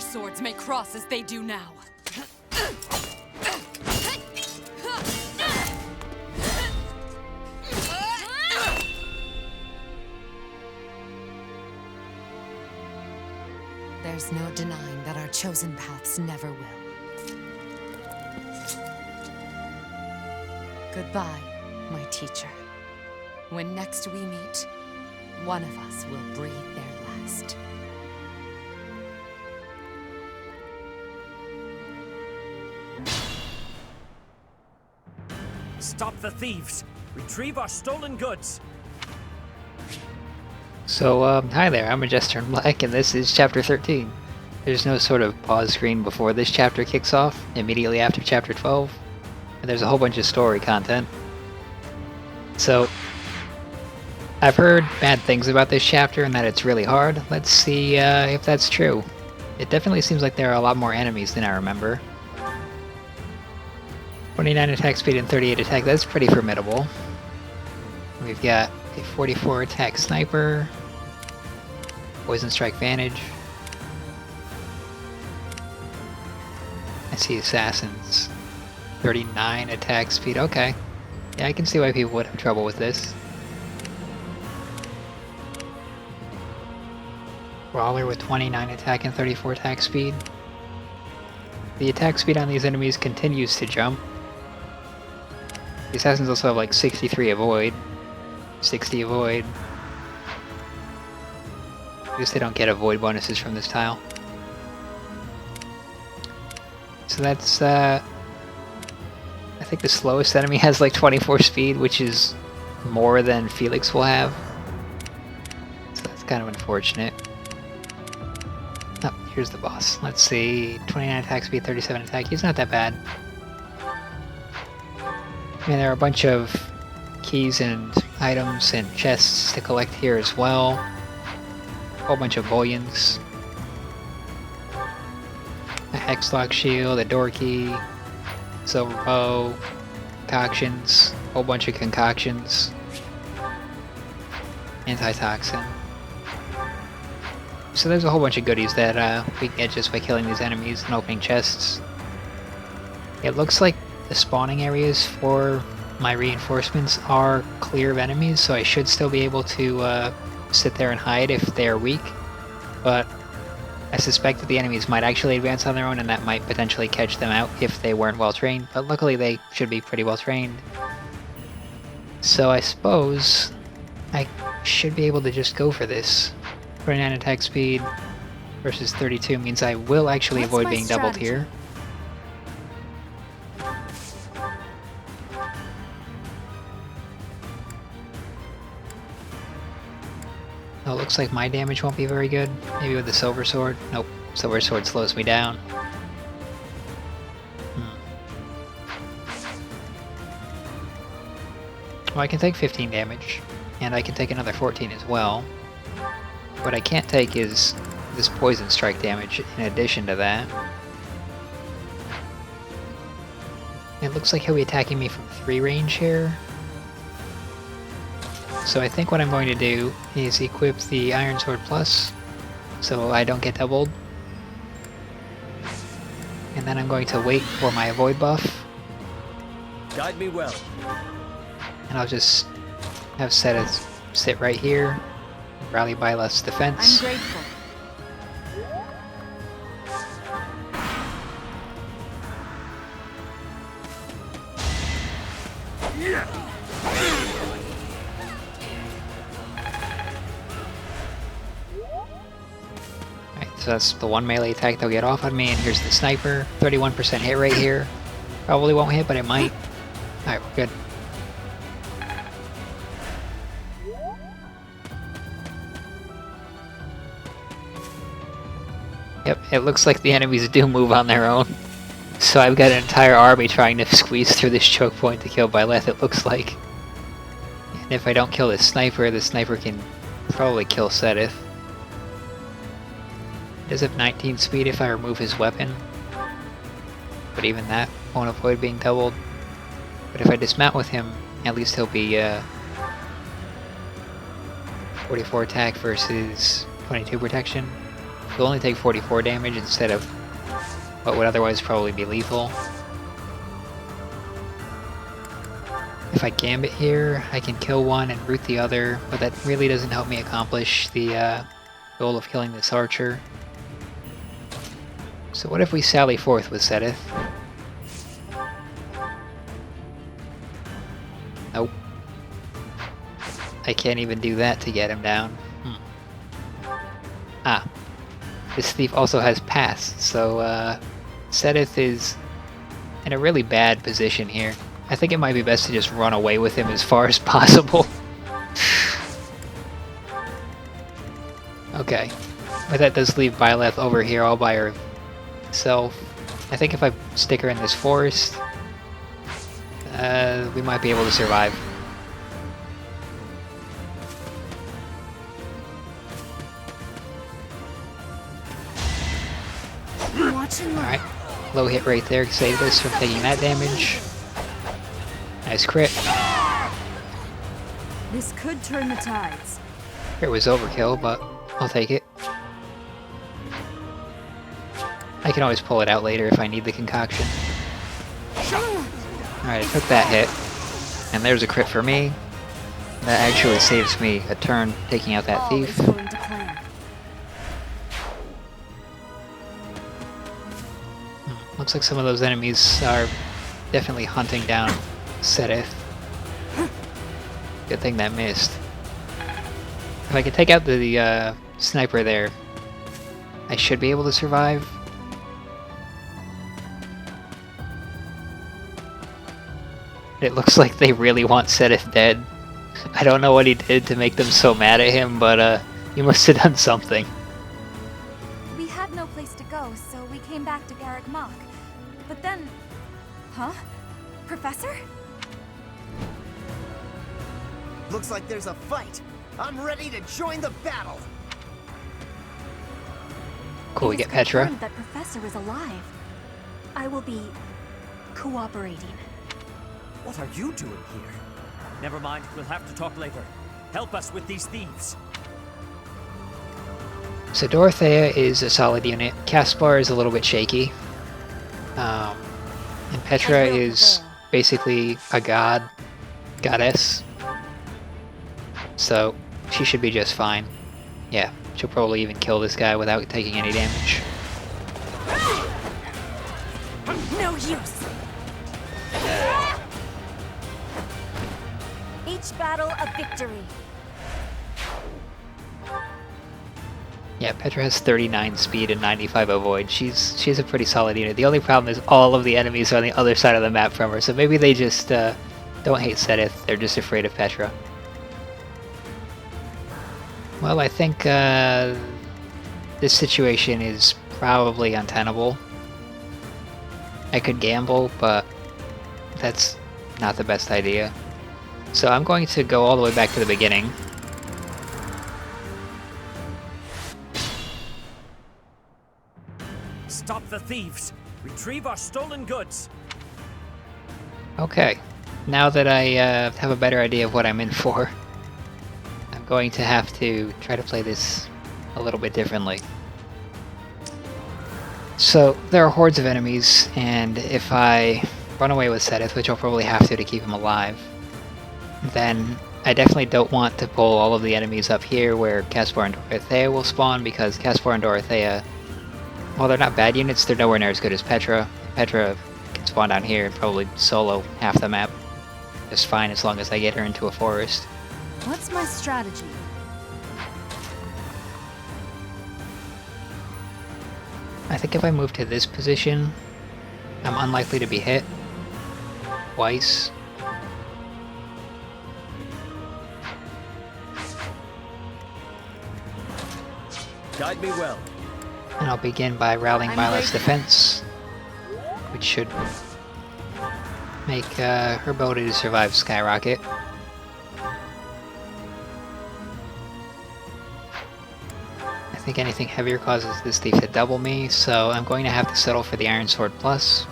swords may cross as they do now. There's no denying that our chosen paths never will. Goodbye, my teacher. When next we meet, one of us will breathe their last. Stop the thieves! Retrieve our stolen goods! So, hi there, I'm Jester Black, and this is Chapter 13. There's no sort of pause screen before this chapter kicks off, immediately after Chapter 12, and there's a whole bunch of story content. So, I've heard bad things about this chapter and that it's really hard. Let's see if that's true. It definitely seems like there are a lot more enemies than I remember. 29 attack speed and 38 attack, that's pretty formidable. We've got a 44 attack sniper, poison strike vantage. I see assassins. 39 attack speed, okay. Yeah, I can see why people would have trouble with this. Brawler with 29 attack and 34 attack speed. The attack speed on these enemies continues to jump. The assassins also have like 63 avoid, 60 avoid. I guess they don't get avoid bonuses from this tile. So that's, I think the slowest enemy has like 24 speed, which is more than Felix will have. So that's kind of unfortunate. Oh, here's the boss. Let's see, 29 attack speed, 37 attack. He's not that bad. And there are a bunch of keys and items and chests to collect here as well. A whole bunch of bullions. A hexlock shield, a door key, silver bow, concoctions, a whole bunch of concoctions, antitoxin. So there's a whole bunch of goodies that we can get just by killing these enemies and opening chests. It looks like the spawning areas for my reinforcements are clear of enemies, so I should still be able to sit there and hide if they're weak, but I suspect that the enemies might actually advance on their own and that might potentially catch them out if they weren't well trained, but luckily they should be pretty well trained. So I suppose I should be able to just go for this. 29 attack speed versus 32 means I will actually avoid being doubled here. Oh, it looks like my damage won't be very good. Maybe with the silver sword. Nope, silver sword slows me down. Well, I can take 15 damage, and I can take another 14 as well. What I can't take is this poison strike damage in addition to that. It looks like he'll be attacking me from 3 range here. So I think what I'm going to do is equip the Iron Sword Plus, so I don't get doubled. And then I'm going to wait for my avoid buff. Guide me well. And I'll just have Seta sit right here. Rally by less defense. I'm grateful. Alright, so that's the one melee attack they'll get off on me, and here's the sniper. 31% hit rate here. Probably won't hit, but it might. Alright, we're good. Yep, it looks like the enemies do move on their own. So I've got an entire army trying to squeeze through this choke point to kill Byleth, it looks like. And if I don't kill the sniper can probably kill Sedith. He does have 19 speed if I remove his weapon. But even that won't avoid being doubled. But if I dismount with him, at least he'll be 44 attack versus 22 protection. He'll only take 44 damage instead of what would otherwise probably be lethal. If I gambit here, I can kill one and root the other, but that really doesn't help me accomplish the goal of killing this archer. So what if we sally forth with Seteth? Nope. I can't even do that to get him down. Ah. This thief also has pass, so Seteth is in a really bad position here. I think it might be best to just run away with him as far as possible. Okay. But that does leave Byleth over here all by herself. I think if I stick her in this forest, we might be able to survive. Alright. Low hit right there, saved us from taking that damage. Nice crit. This could turn the tides. It was overkill, but I'll take it. I can always pull it out later if I need the concoction. Alright, I took that hit. And there's a crit for me. That actually saves me a turn taking out that thief. Looks like some of those enemies are definitely hunting down Seteth. Good thing that missed. If I could take out the sniper there, I should be able to survive. It looks like they really want Seteth dead. I don't know what he did to make them so mad at him, but he must have done something. We had no place to go, so we came back to Garrick Mach. But then... Huh? Professor? Looks like there's a fight. I'm ready to join the battle. Cool, we get Petra. That Professor is alive. I will be cooperating. What are you doing here? Never mind, we'll have to talk later. Help us with these thieves. So Dorothea is a solid unit. Caspar is a little bit shaky. And Petra is basically a goddess. So she should be just fine. Yeah, she'll probably even kill this guy without taking any damage. No use. Each battle a victory. Yeah, Petra has 39 speed and 95 avoid. She's a pretty solid unit. The only problem is all of the enemies are on the other side of the map from her, so maybe they just don't hate Seteth, they're just afraid of Petra. Well, I think this situation is probably untenable. I could gamble, but that's not the best idea. So I'm going to go all the way back to the beginning. Stop the thieves! Retrieve our stolen goods! Okay, now that I have a better idea of what I'm in for, I'm going to have to try to play this a little bit differently. So, there are hordes of enemies, and if I run away with Seteth, which I'll probably have to keep him alive, then I definitely don't want to pull all of the enemies up here where Caspar and Dorothea will spawn, because Caspar and Dorothea, while they're not bad units, they're nowhere near as good as Petra. Petra can spawn down here and probably solo half the map just fine as long as I get her into a forest. What's my strategy? I think if I move to this position, I'm unlikely to be hit twice. Guide me well. And I'll begin by rallying Byleth's defense, which should make her ability to survive skyrocket. I think anything heavier causes this thief to double me, so I'm going to have to settle for the Iron Sword Plus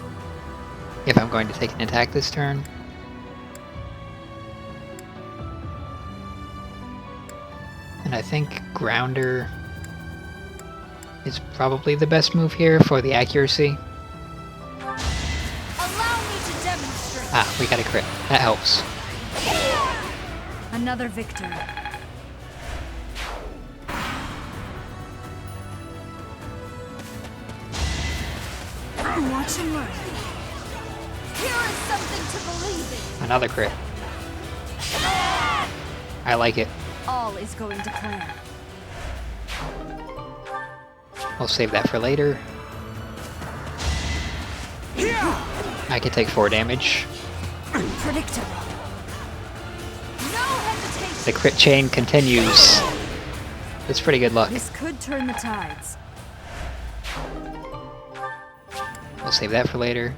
if I'm going to take an attack this turn. And I think Grounder is probably the best move here for the accuracy. Allow me to demonstrate. Ah, we got a crit. That helps. Another victory. Watch and learn. Here is something to believe in. Another crit. I like it. All is going to plan. We'll save that for later. I can take 4 damage. Predictable. No hesitation. The crit chain continues. It's pretty good luck. This could turn the tides. We'll save that for later.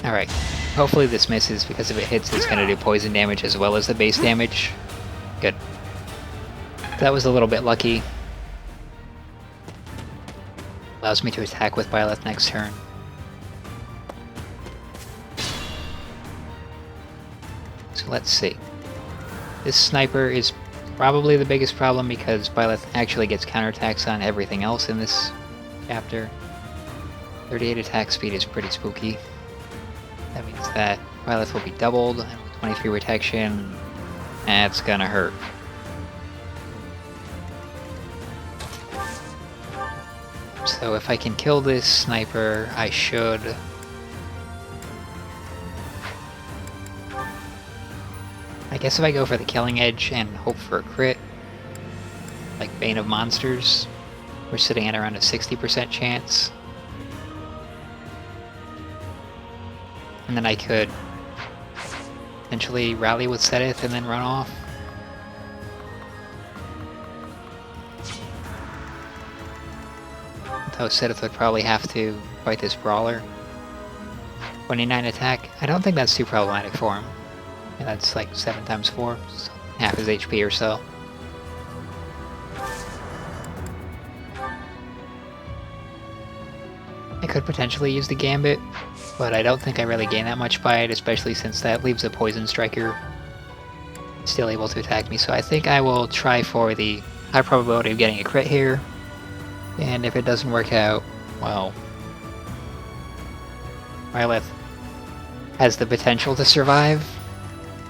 Alright. Hopefully this misses, because if it hits, it's going to do poison damage as well as the base damage. Good. That was a little bit lucky. Allows me to attack with Byleth next turn. So let's see. This sniper is probably the biggest problem because Byleth actually gets counterattacks on everything else in this chapter. 38 attack speed is pretty spooky. That means that Byleth will be doubled, and with 23 protection, that's gonna hurt. So if I can kill this sniper, I should. I guess if I go for the killing edge and hope for a crit, like Bane of Monsters, we're sitting at around a 60% chance. And then I could potentially rally with Setith and then run off. Though Setith would probably have to fight this Brawler. 29 attack. I don't think that's too problematic for him. And that's like 7 times 4, so half his HP or so. I could potentially use the Gambit, but I don't think I really gain that much by it, especially since that leaves a Poison Striker still able to attack me. So I think I will try for the high probability of getting a crit here. And if it doesn't work out, well, Byleth has the potential to survive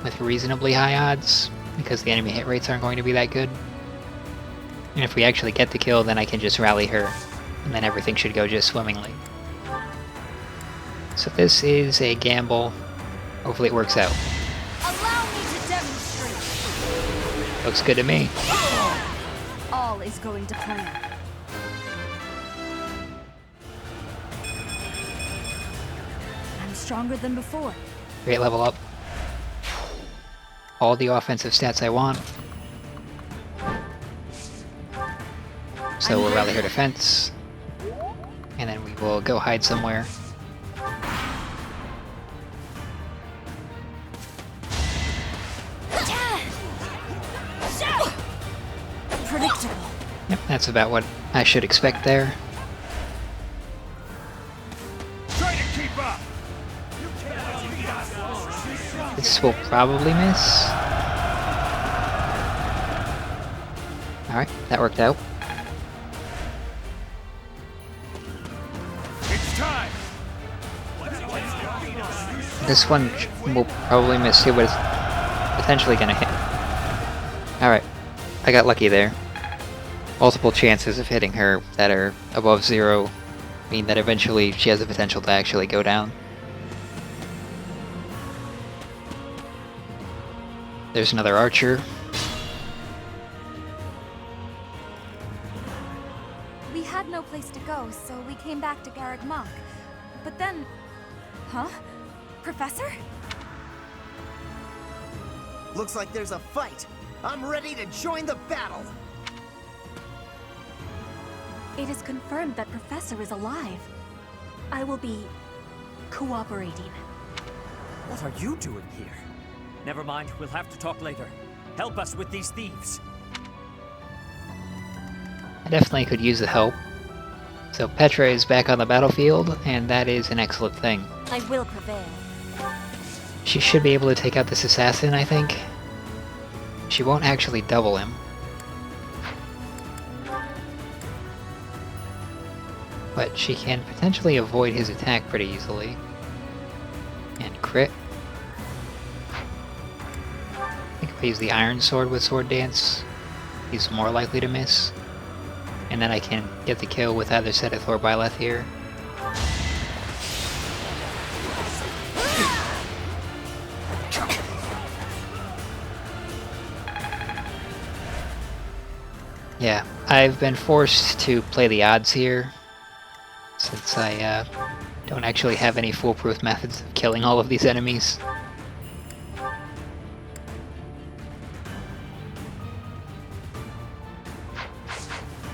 with reasonably high odds, because the enemy hit rates aren't going to be that good. And if we actually get the kill, then I can just rally her, and then everything should go just swimmingly. So this is a gamble. Hopefully it works out. Allow me to demonstrate. Looks good to me. All is going to plan. I'm stronger than before. Great level up. All the offensive stats I want. So we'll rally her defense. And then we will go hide somewhere. Predictable. Yep, that's about what I should expect there. Try to keep up. This will probably miss. Alright, that worked out. It's time. This one will probably miss too, but it's potentially gonna hit. Alright, I got lucky there. Multiple chances of hitting her that are above 0 mean that eventually she has the potential to actually go down. There's another archer. We had no place to go, so we came back to Garreg Mach. But then... Huh? Professor? Looks like there's a fight. I'm ready to join the battle. It is confirmed that Professor is alive. I will be... cooperating. What are you doing here? Never mind, we'll have to talk later. Help us with these thieves. I definitely could use the help. So Petra is back on the battlefield, and that is an excellent thing. I will prevail. She should be able to take out this assassin, I think. She won't actually double him. but she can potentially avoid his attack pretty easily. And crit. I think if I use the Iron Sword with Sword Dance, he's more likely to miss. And then I can get the kill with either Seteth or Byleth here. Yeah, I've been forced to play the odds here, since I don't actually have any foolproof methods of killing all of these enemies.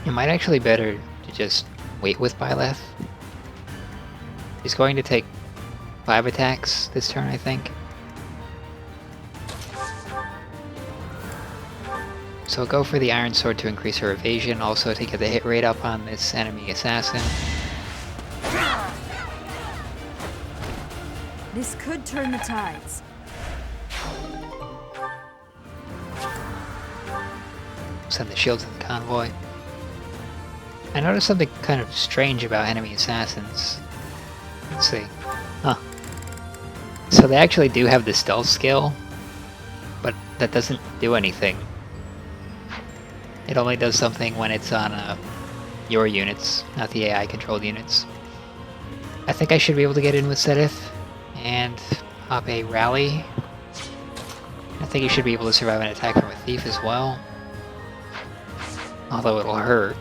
It might actually be better to just wait with Byleth. He's going to take 5 attacks this turn, I think. So go for the Iron Sword to increase her evasion, also to get the hit rate up on this enemy assassin. This could turn the tides. Send the shield to the convoy. I noticed something kind of strange about enemy assassins. Let's see. Huh. So they actually do have the stealth skill, but that doesn't do anything. It only does something when it's on your units, not the AI-controlled units. I think I should be able to get in with Seteth and pop a rally. I think you should be able to survive an attack from a thief as well. Although it'll hurt.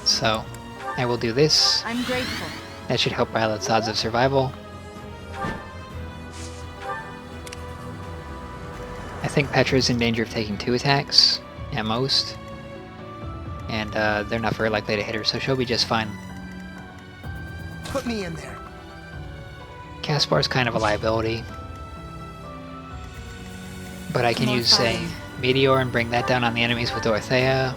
So, I will do this. I'm grateful. That should help Byleth's odds of survival. I think Petra's in danger of taking 2 attacks, at most. And they're not very likely to hit her, so she'll be just fine. Put me in there. Caspar's kind of a liability. But I can More use, say, fighting. Meteor and bring that down on the enemies with Dorothea.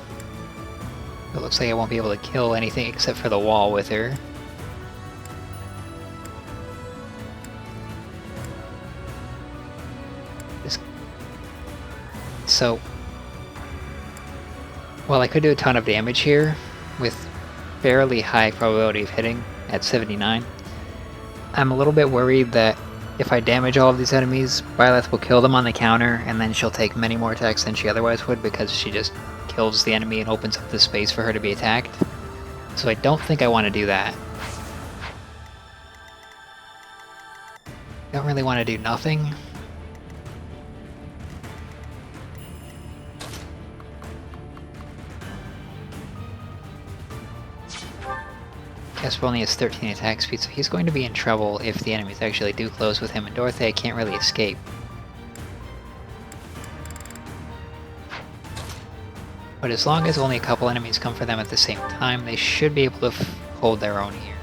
It looks like I won't be able to kill anything except for the wall with her. So, well, I could do a ton of damage here with fairly high probability of hitting at 79. I'm a little bit worried that if I damage all of these enemies, Byleth will kill them on the counter, and then she'll take many more attacks than she otherwise would because she just kills the enemy and opens up the space for her to be attacked. So I don't think I want to do that. Don't really want to do nothing. Casper only has 13 attack speed, so he's going to be in trouble if the enemies actually do close with him, and Dorothea can't really escape. But as long as only a couple enemies come for them at the same time, they should be able to hold their own here.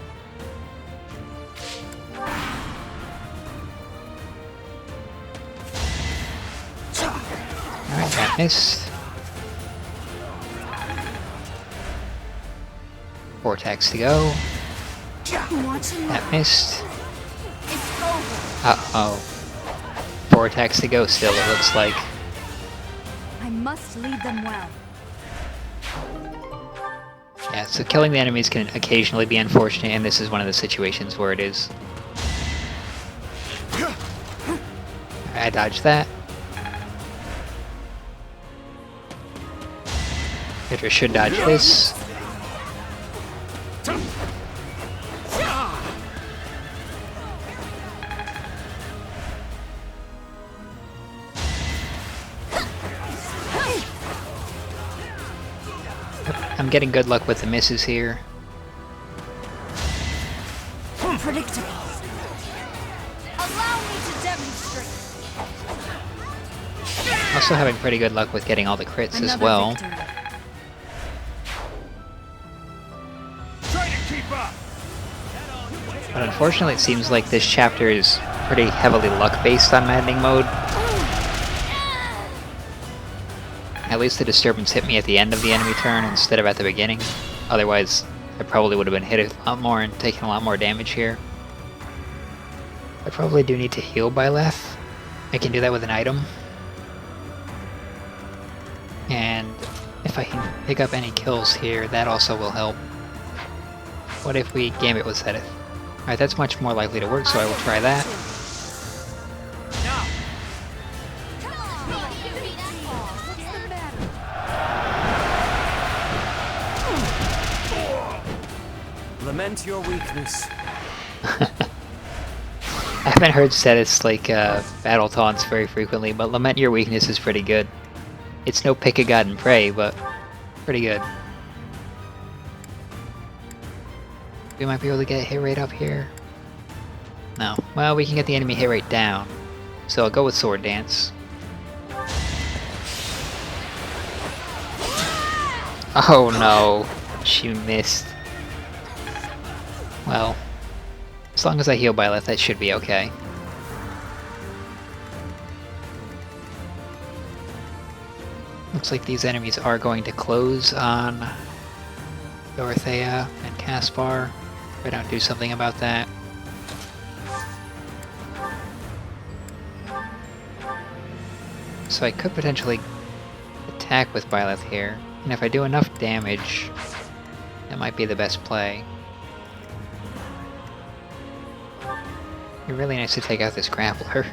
Alright, that missed. 4 attacks to go. That missed. Uh-oh. 4 attacks to go still, it looks like. I must lead them well. Yeah, so killing the enemies can occasionally be unfortunate, and this is one of the situations where it is. I dodged that. Petra should dodge this. I'm getting good luck with the misses here. Predictable. Allow me to demonstrate. Also having pretty good luck with getting all the crits as Another well. victory. Try to keep up. But unfortunately it seems like this chapter is pretty heavily luck-based on Maddening mode. At least the disturbance hit me at the end of the enemy turn instead of at the beginning. Otherwise, I probably would have been hit a lot more and taken a lot more damage here. I probably do need to heal Byleth. I can do that with an item. And if I can pick up any kills here, that also will help. What if we Gambit with Zenith? Alright, that's much more likely to work, so I will try that. Now! Lament your weakness. I haven't heard Zenith's battle taunts very frequently, but Lament Your Weakness is pretty good. It's no pick a god and pray, but pretty good. We might be able to get hit rate up here. No. Well, we can get the enemy hit rate down. So I'll go with Sword Dance. Oh no, she missed. Well, as long as I heal Byleth, that should be okay. Looks like these enemies are going to close on Dorothea and Caspar. If I don't do something about that. So I could potentially attack with Byleth here, and if I do enough damage, that might be the best play. It'd be really nice to take out this grappler.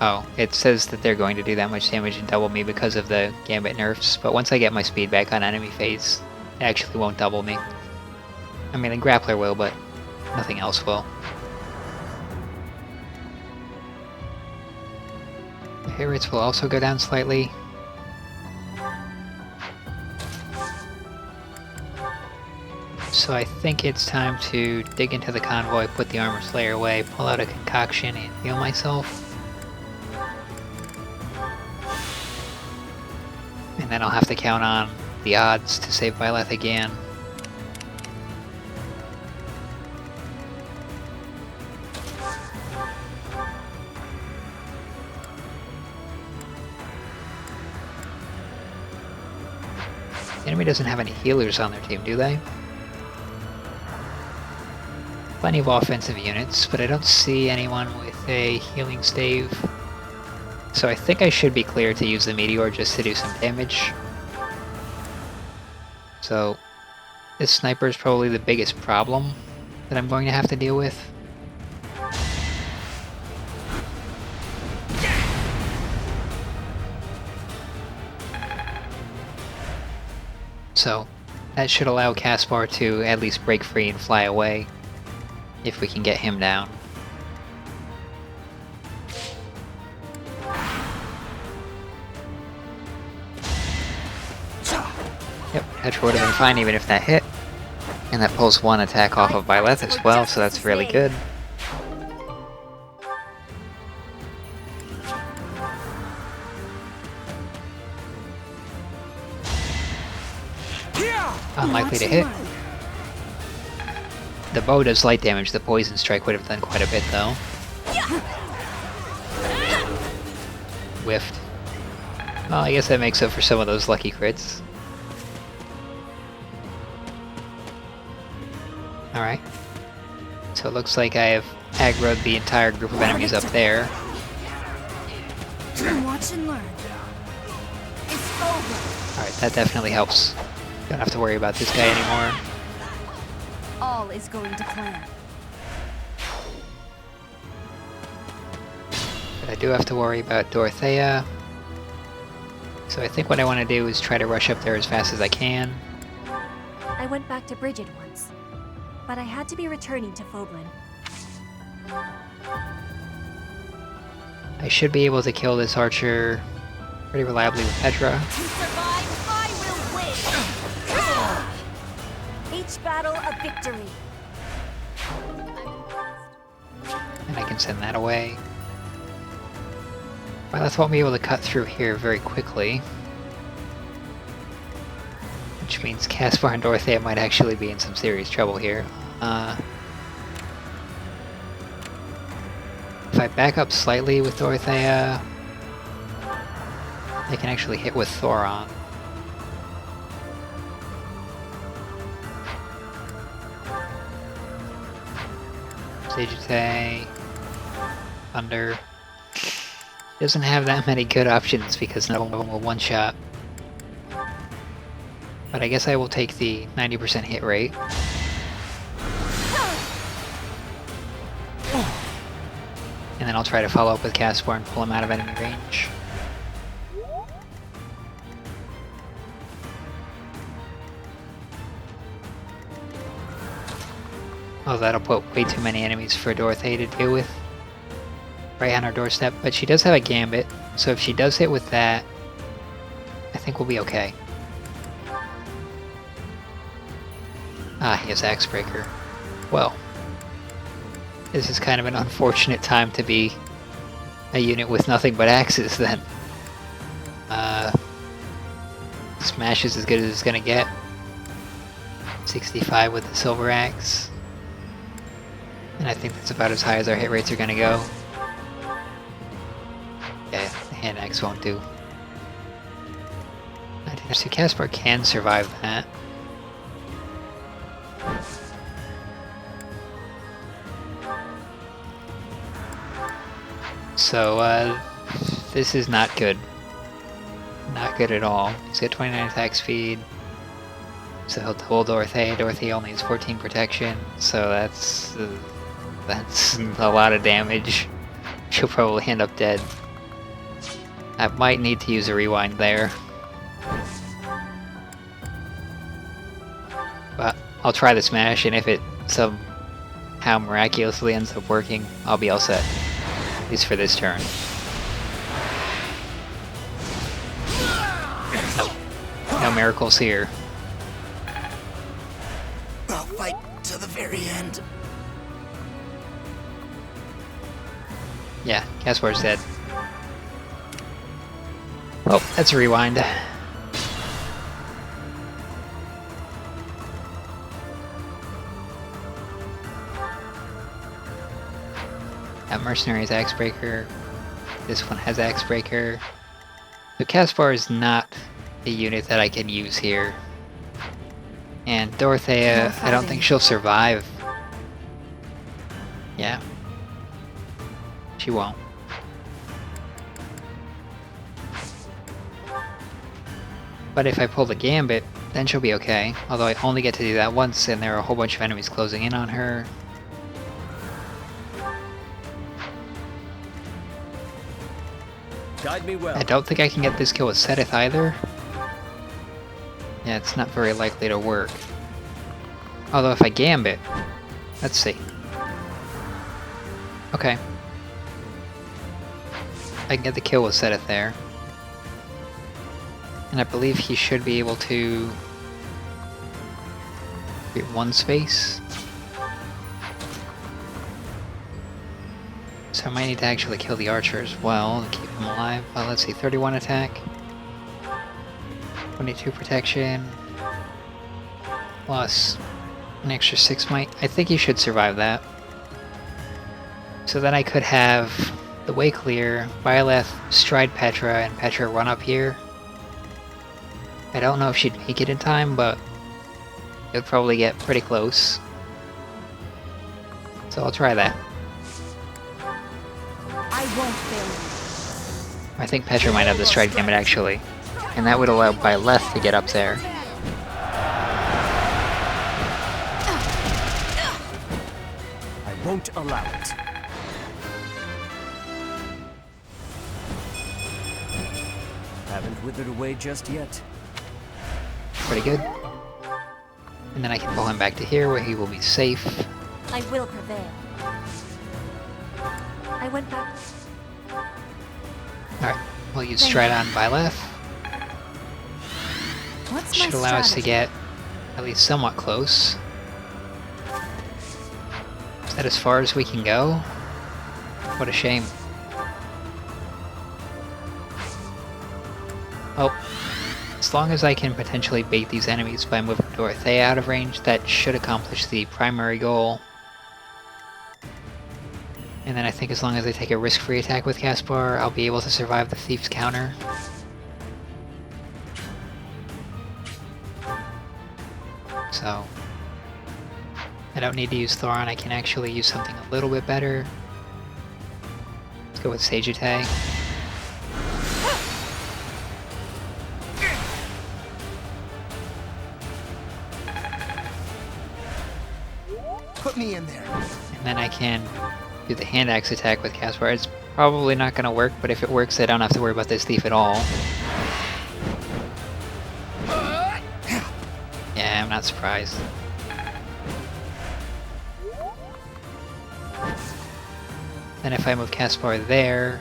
Oh, it says that they're going to do that much damage and double me because of the Gambit nerfs, but once I get my speed back on enemy phase, it actually won't double me. I mean, the grappler will, but nothing else will. The hit rates will also go down slightly. So I think it's time to dig into the convoy, put the Armor Slayer away, pull out a concoction, and heal myself. And then I'll have to count on the odds to save Byleth again. The enemy doesn't have any healers on their team, do they? Plenty of offensive units, but I don't see anyone with a healing stave. So I think I should be clear to use the Meteor just to do some damage. So this sniper is probably the biggest problem that I'm going to have to deal with. So that should allow Caspar to at least break free and fly away, if we can get him down. Yep, Petra would have been fine even if that hit. And that pulls one attack off of Byleth as well, so that's really good. Unlikely to hit. The bow does light damage, the poison strike would have done quite a bit though. Whiffed. Well, I guess that makes up for some of those lucky crits. Alright. So it looks like I have aggroed the entire group of enemies up there. Watch and learn. It's over. Alright, that definitely helps. Don't have to worry about this guy anymore. All is going to plan. But I do have to worry about Dorothea. So I think what I want to do is try to rush up there as fast as I can. I went back to Bridget once, but I had to be returning to Foblin. I should be able to kill this archer pretty reliably with Petra. To survive, I will win! Each battle a victory. And I can send that away. Byleth won't be able to cut through here very quickly. Which means Caspar and Dorothea might actually be in some serious trouble here. If I back up slightly with Dorothea, I can actually hit with Thoron. Sagitay. Thunder. Doesn't have that many good options because none of them will one-shot. But I guess I will take the 90% hit rate. And then I'll try to follow up with Caspar and pull him out of enemy range. Oh, that'll put way too many enemies for Dorothea to deal with. Right on our doorstep, but she does have a gambit, so if she does hit with that, I think we'll be okay. Ah, he has Axebreaker. Well, this is kind of an unfortunate time to be a unit with nothing but axes then. Smash is as good as it's gonna get. 65 with the Silver Axe. And I think that's about as high as our hit rates are gonna go. Yeah, the hand axe won't do. I think so Caspar can survive that. So, this is not good. Not good at all. He's got 29 attack speed. So he'll double Dorothea. Dorothea only has 14 protection, so that's a lot of damage. She'll probably end up dead. I might need to use a rewind there. But I'll try the smash, and if it somehow miraculously ends up working, I'll be all set. At least for this turn. No miracles here. I'll fight to the very end. Yeah, Caspar's dead. Oh, that's a rewind. That Mercenary's Axebreaker. This one has Axebreaker. So Caspar is not a unit that I can use here. And Dorothea, I don't think she'll survive. Yeah. She won't. But if I pull the Gambit, then she'll be okay. Although I only get to do that once, and there are a whole bunch of enemies closing in on her. Guide me well. I don't think I can get this kill with Seteth either. Yeah, it's not very likely to work. Although if I Gambit... Let's see. Okay. I can get the kill with Seteth there. And I believe he should be able to... create one space. So I might need to actually kill the archer as well to keep him alive. Well, let's see, 31 attack. 22 protection. Plus an extra 6 might. I think he should survive that. So then I could have the way clear, Byleth, stride Petra, and Petra run up here. I don't know if she'd make it in time, but it would probably get pretty close. So I'll try that. I won't fail you. I think Petra might have the stride gambit actually. And that would allow Byleth to get up there. I won't allow it. Haven't withered away just yet. Pretty good. And then I can pull him back to here where he will be safe. I will prevail. I went back. Alright, we'll use stride on Byleth. What's Should my allow us to strategy? get at least somewhat close. Is that as far as we can go? What a shame. Oh, as long as I can potentially bait these enemies by moving Dorothea out of range, that should accomplish the primary goal. And then I think as long as I take a risk-free attack with Caspar, I'll be able to survive the Thief's counter. So, I don't need to use Thoron, I can actually use something a little bit better. Go with Sagitay. Put me in there. And then I can do the hand axe attack with Caspar. It's probably not going to work, but if it works, I don't have to worry about this thief at all. Yeah, I'm not surprised. Then if I move Caspar there,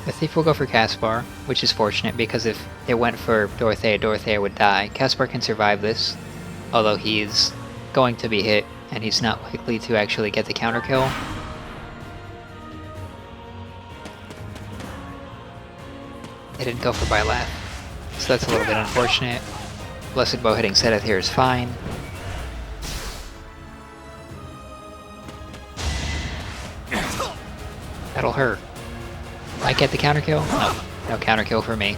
the thief will go for Caspar, which is fortunate because if it went for Dorothea, Dorothea would die. Caspar can survive this, although he's going to be hit, and he's not likely to actually get the counter kill. They didn't go for Byleth, so that's a little bit unfortunate. Blessed Bow hitting Seth here is fine. That'll hurt. Might get the counter kill? No, no counter kill for me.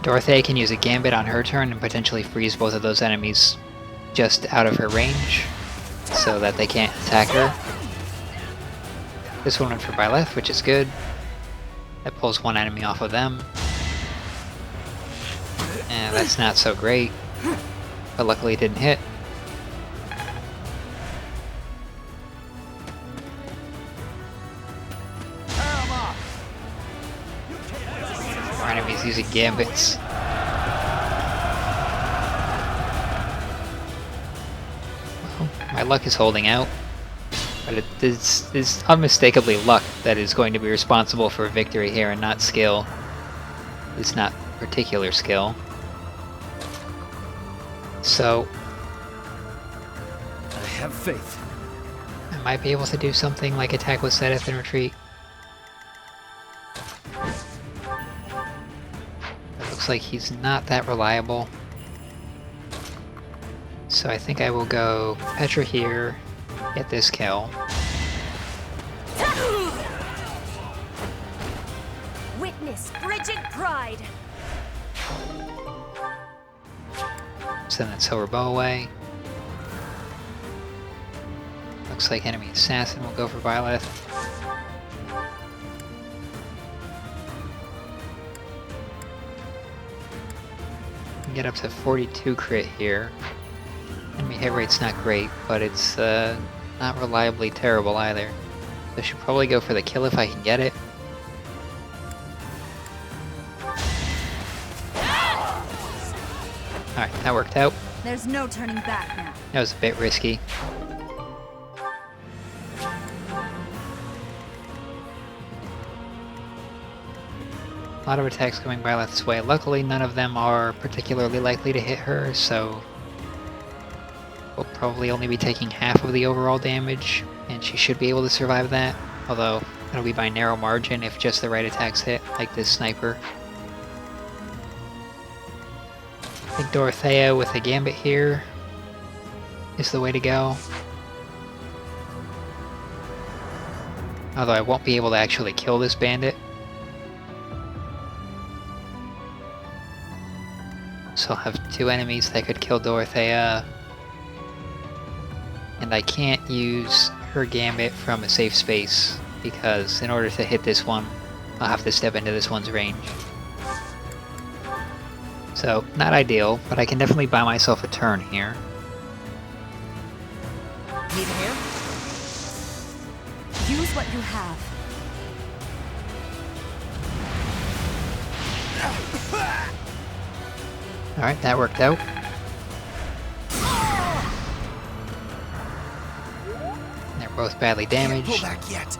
Dorothea can use a Gambit on her turn and potentially freeze both of those enemies just out of her range, so that they can't attack her. This one went for Byleth, which is good. That pulls one enemy off of them. And that's not so great, but luckily it didn't hit. Our enemies using Gambits. Well, my luck is holding out, but it is unmistakably luck that is going to be responsible for victory here and not skill. It's not particular skill. So I have faith. I might be able to do something like attack with Seth and retreat. It looks like he's not that reliable. So I think I will go Petra here, get this kill. Witness frigid pride. Send that Silver Bow away. Looks like enemy assassin will go for Byleth. Can get up to 42 crit here. Enemy hit rate's not great, but it's not reliably terrible either. So I should probably go for the kill if I can get it. Alright, that worked out. There's no turning back now. That was a bit risky. A lot of attacks coming Byleth's way. Luckily, none of them are particularly likely to hit her, so we'll probably only be taking half of the overall damage, and she should be able to survive that. Although, it'll be by narrow margin if just the right attacks hit, like this sniper. I think Dorothea with a Gambit here is the way to go. Although I won't be able to actually kill this bandit. So I'll have two enemies that could kill Dorothea. And I can't use her Gambit from a safe space, because in order to hit this one, I'll have to step into this one's range. So, not ideal, but I can definitely buy myself a turn here. Need a hand? Use what you have. Alright, that worked out. They're both badly Can't pull damaged. back yet.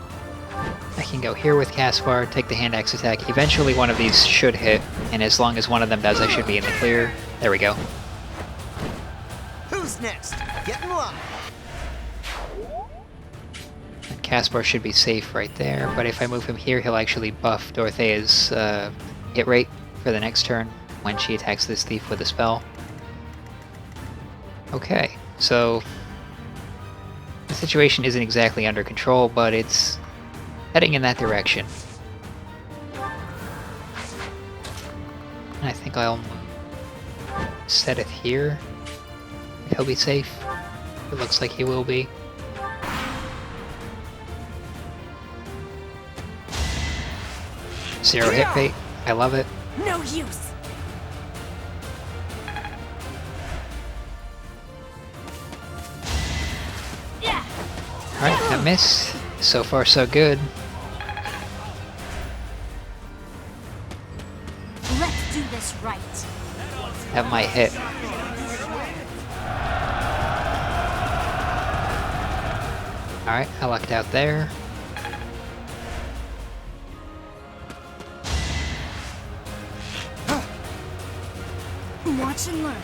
I can go here with Caspar, take the hand axe attack. Eventually one of these should hit, and as long as one of them does, I should be in the clear. There we go. Who's next? Get in line. And Caspar should be safe right there, but if I move him here, he'll actually buff Dorothea's hit rate for the next turn when she attacks this thief with a spell. Okay, so the situation isn't exactly under control, but it's heading in that direction. And I think I'll set it here. He'll be safe. It looks like he will be. 0 hit rate. I love it. No use. Alright, that missed. So far, so good. Let's do this right. That might hit. Alright, I lucked out there. Watch and learn.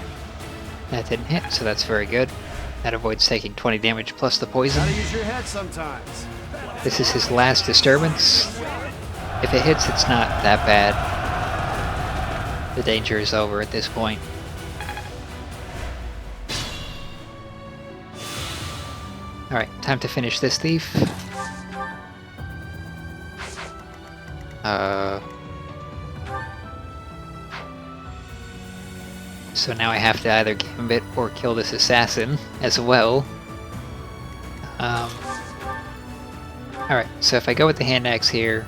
That didn't hit, so that's very good. That avoids taking 20 damage plus the poison. Gotta use your head sometimes. This is his last disturbance. If it hits, it's not that bad. The danger is over at this point. Alright, time to finish this thief. So now I have to either gambit or kill this assassin as well. Alright, so if I go with the hand axe here,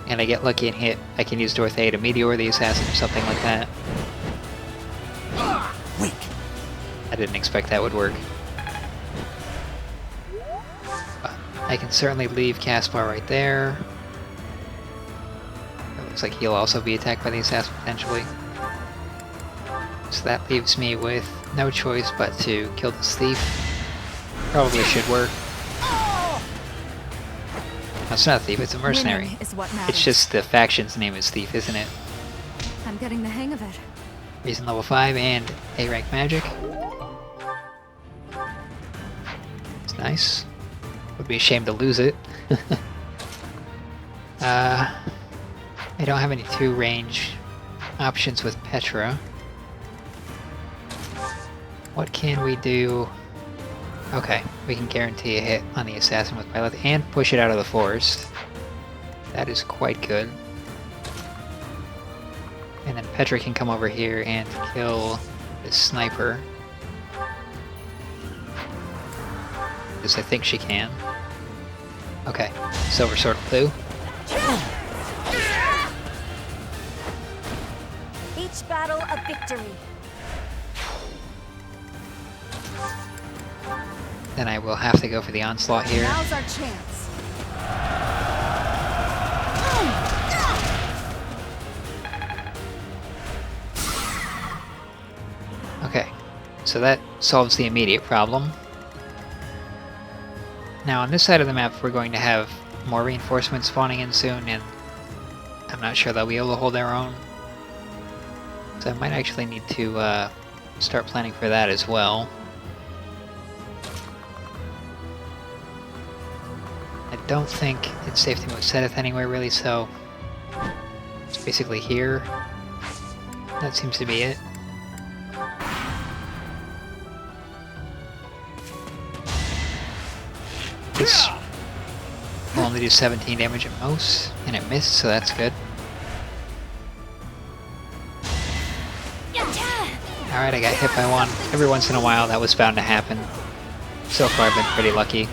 and I get lucky and hit, I can use Dorothea to meteor the assassin or something like that. Weak. I didn't expect that would work. But I can certainly leave Caspar right there. It looks like he'll also be attacked by the assassin potentially. So that leaves me with no choice but to kill this thief. Probably should work. No, it's not a thief, it's a mercenary. Winning is what matters. It's just the faction's name is Thief, isn't it? I'm getting the hang of it. Reason level 5 and A rank magic. It's nice. Would be a shame to lose it. I don't have any 2 range options with Petra. What can we do? Okay, we can guarantee a hit on the assassin with Byleth and push it out of the forest. That is quite good. And then Petra can come over here and kill this sniper. Because I think she can. Okay, Silver Sword Blue. Each battle a victory. Then I will have to go for the onslaught here. Now's our chance. Okay, so that solves the immediate problem. Now on this side of the map we're going to have more reinforcements spawning in soon, and I'm not sure they'll be able to hold their own. So I might actually need to start planning for that as well. I don't think it's safe to move Seth anywhere really, so it's basically here. That seems to be it. This will only do 17 damage at most, and it missed, so that's good. Alright, I got hit by one. Every once in a while that was bound to happen. So far I've been pretty lucky.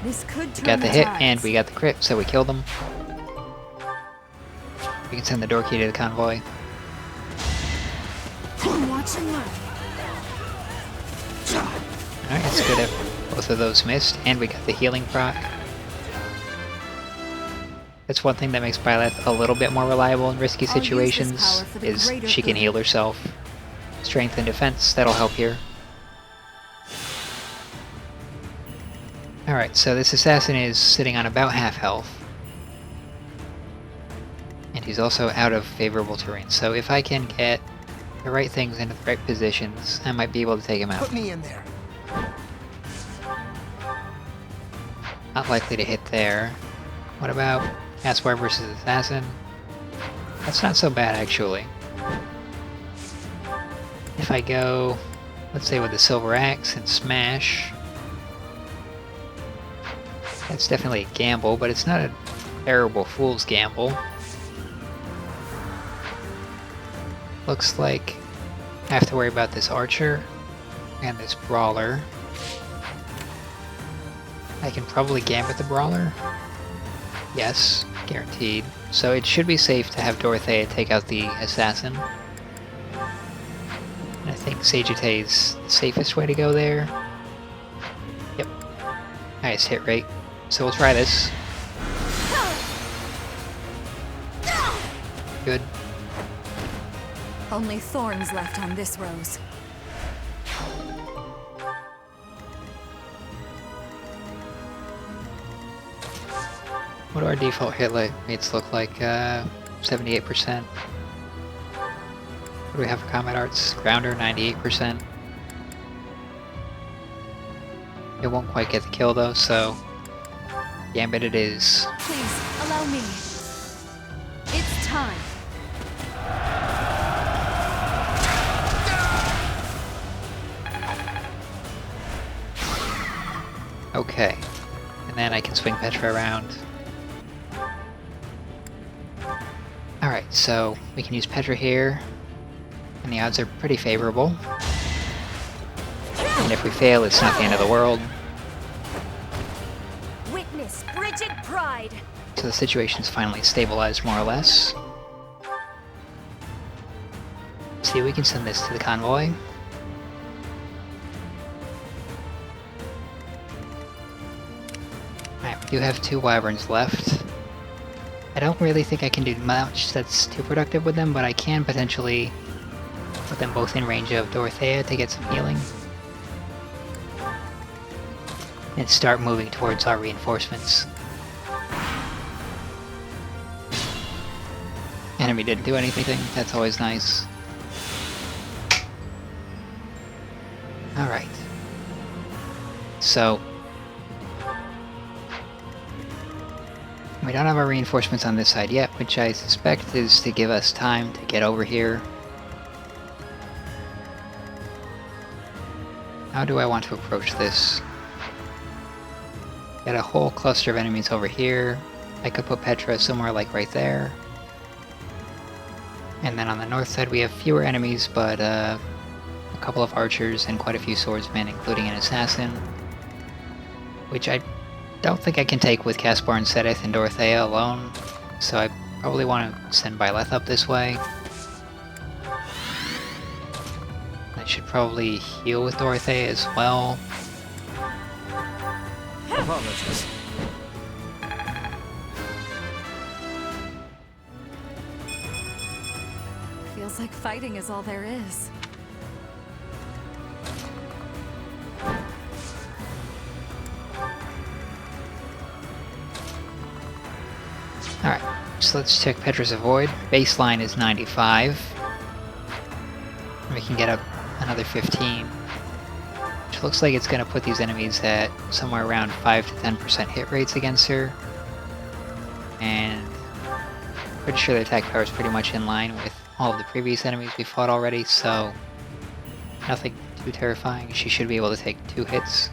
This could We turn got the hit tides. and we got the crit, so we killed them. We can send the door key to the convoy. Watch and learn. Alright, that's good. Both of those missed, and we got the healing proc. That's one thing that makes Byleth a little bit more reliable in risky I'll use this situations, power for the is greater she can good. heal herself. Strength and defense, that'll help here. Alright, so this assassin is sitting on about half health. And he's also out of favorable terrain, so if I can get the right things into the right positions, I might be able to take him out. Put me in there. Not likely to hit there. What about Caspar versus Assassin? That's not so bad, actually. If I go, let's say with the Silver Axe and Smash, that's definitely a gamble, but it's not a terrible fool's gamble. Looks like I have to worry about this Archer and this Brawler. I can probably Gambit the Brawler. Yes, guaranteed. So it should be safe to have Dorothea take out the assassin. And I think Sagitte's the safest way to go there. Yep. Nice hit rate. So we'll try this. Good. Only thorns left on this rose. What do our default hit rates look like? 78%. What do we have for combat arts? Grounder, 98%. It won't quite get the kill though, so Gambit it is. Please, allow me. It's time. Okay. And then I can swing Petra around. Alright, so we can use Petra here. And the odds are pretty favorable. And if we fail, it's not the end of the world. Witness frigid pride. So the situation's finally stabilized more or less. See, we can send this to the convoy. Alright, we do have 2 wyverns left. I don't really think I can do much that's too productive with them, but I can potentially put them both in range of Dorothea to get some healing. And start moving towards our reinforcements. Enemy didn't do anything, that's always nice. Alright. So we don't have our reinforcements on this side yet, which I suspect is to give us time to get over here. How do I want to approach this? Got a whole cluster of enemies over here. I could put Petra somewhere like right there. And then on the north side we have fewer enemies, but a couple of archers and quite a few swordsmen, including an assassin. Which I don't think I can take with Caspar and Sedith and Dorothea alone, so I probably want to send Byleth up this way. I should probably heal with Dorothea as well. Apologies. Feels like fighting is all there is. Alright, so let's check Petra's Avoid. Baseline is 95. We can get up another 15. Which looks like it's going to put these enemies at somewhere around 5 to 10% hit rates against her. And pretty sure the attack power is pretty much in line with all of the previous enemies we fought already, so nothing too terrifying. She should be able to take 2 hits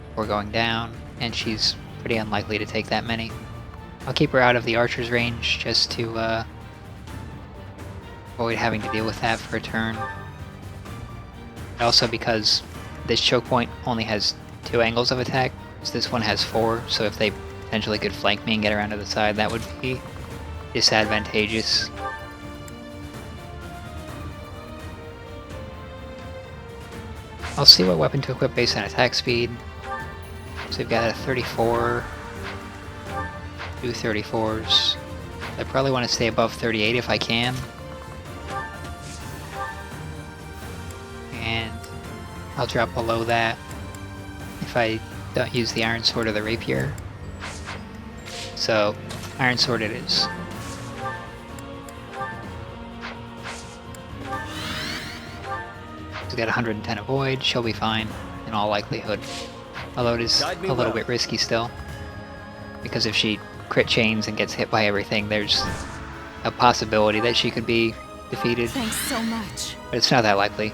before going down, and she's pretty unlikely to take that many. I'll keep her out of the archer's range just to avoid having to deal with that for a turn. Also because this choke point only has 2 angles of attack, so this one has 4, so if they potentially could flank me and get around to the side, that would be disadvantageous. I'll see what weapon to equip based on attack speed. So we've got a 34, 2 34s. I probably want to stay above 38 if I can. And I'll drop below that if I don't use the Iron Sword or the Rapier. So, Iron Sword it is. She's got 110 Avoid, she'll be fine in all likelihood. Although it is a little bit risky still. Because if she crit chains and gets hit by everything, there's a possibility that she could be defeated. Thanks so much. But it's not that likely.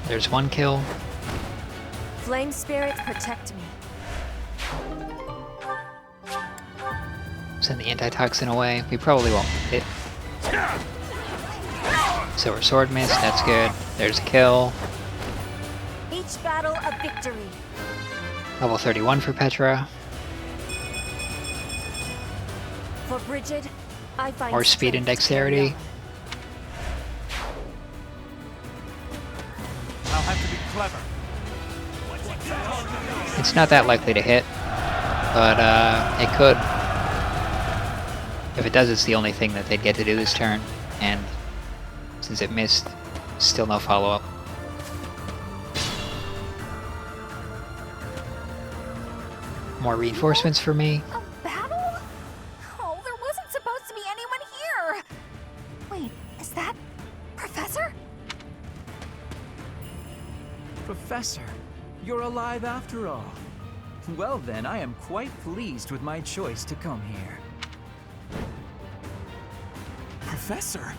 There's 1 kill. Flame spirits protect me. Send the antitoxin away. We probably won't hit. Silver sword miss, that's good. There's a kill. Each battle a victory. Level 31 for Petra. For Bridget, I find More speed and dexterity. I'll have to be clever. It's not that likely to hit, but it could. If it does, it's the only thing that they'd get to do this turn, and since it missed, still no follow-up. More reinforcements for me. A battle? Oh, there wasn't supposed to be anyone here. Wait, is that Professor? Professor, you're alive after all. Well then, I am quite pleased with my choice to come here. Professor!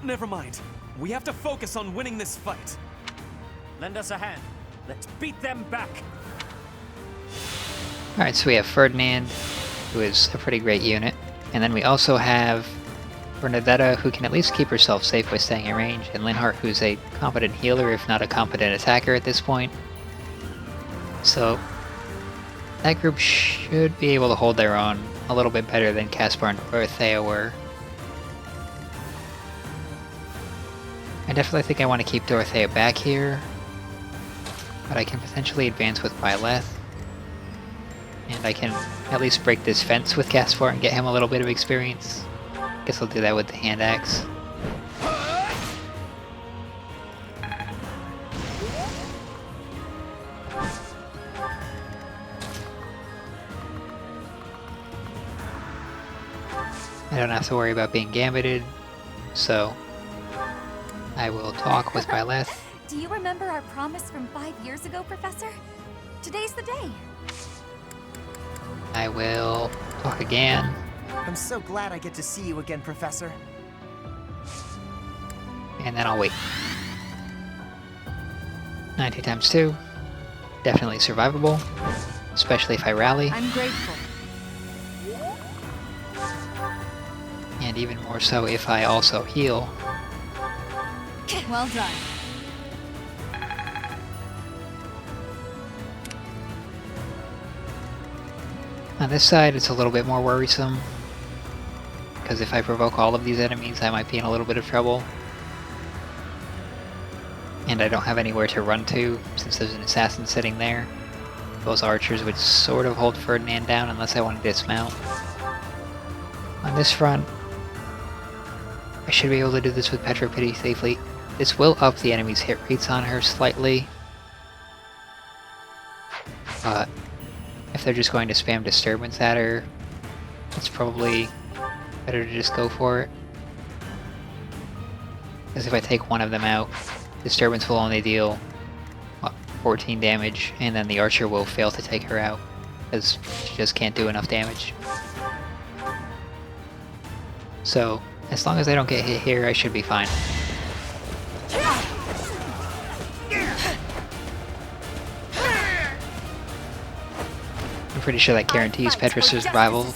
Never mind. We have to focus on winning this fight. Lend us a hand. Let's beat them back. Alright, so we have Ferdinand, who is a pretty great unit. And then we also have Bernadetta, who can at least keep herself safe by staying in range, and Linhardt, who's a competent healer, if not a competent attacker at this point. So that group should be able to hold their own a little bit better than Caspar and Dorothea were. I definitely think I want to keep Dorothea back here, but I can potentially advance with Byleth. And I can at least break this fence with Caspar and get him a little bit of experience. Guess I'll do that with the hand axe. I don't have to worry about being gambited, so I will talk with Byleth. Do you remember our promise from 5 years ago, Professor? Today's the day. I will talk again. I'm so glad I get to see you again, Professor. And then I'll wait. 90 times 2. Definitely survivable. Especially if I rally. I'm grateful. And even more so if I also heal. Well done. On this side, it's a little bit more worrisome. Because if I provoke all of these enemies, I might be in a little bit of trouble. And I don't have anywhere to run to, since there's an assassin sitting there. Those archers would sort of hold Ferdinand down unless I want to dismount. On this front, I should be able to do this with Petra pretty safely. This will up the enemy's hit rates on her slightly. But if they're just going to spam disturbance at her, it's probably better to just go for it. Because if I take one of them out, disturbance will only deal, what, 14 damage, and then the archer will fail to take her out, because she just can't do enough damage. So, as long as I don't get hit here, I should be fine. I'm pretty sure that guarantees Petra's survival.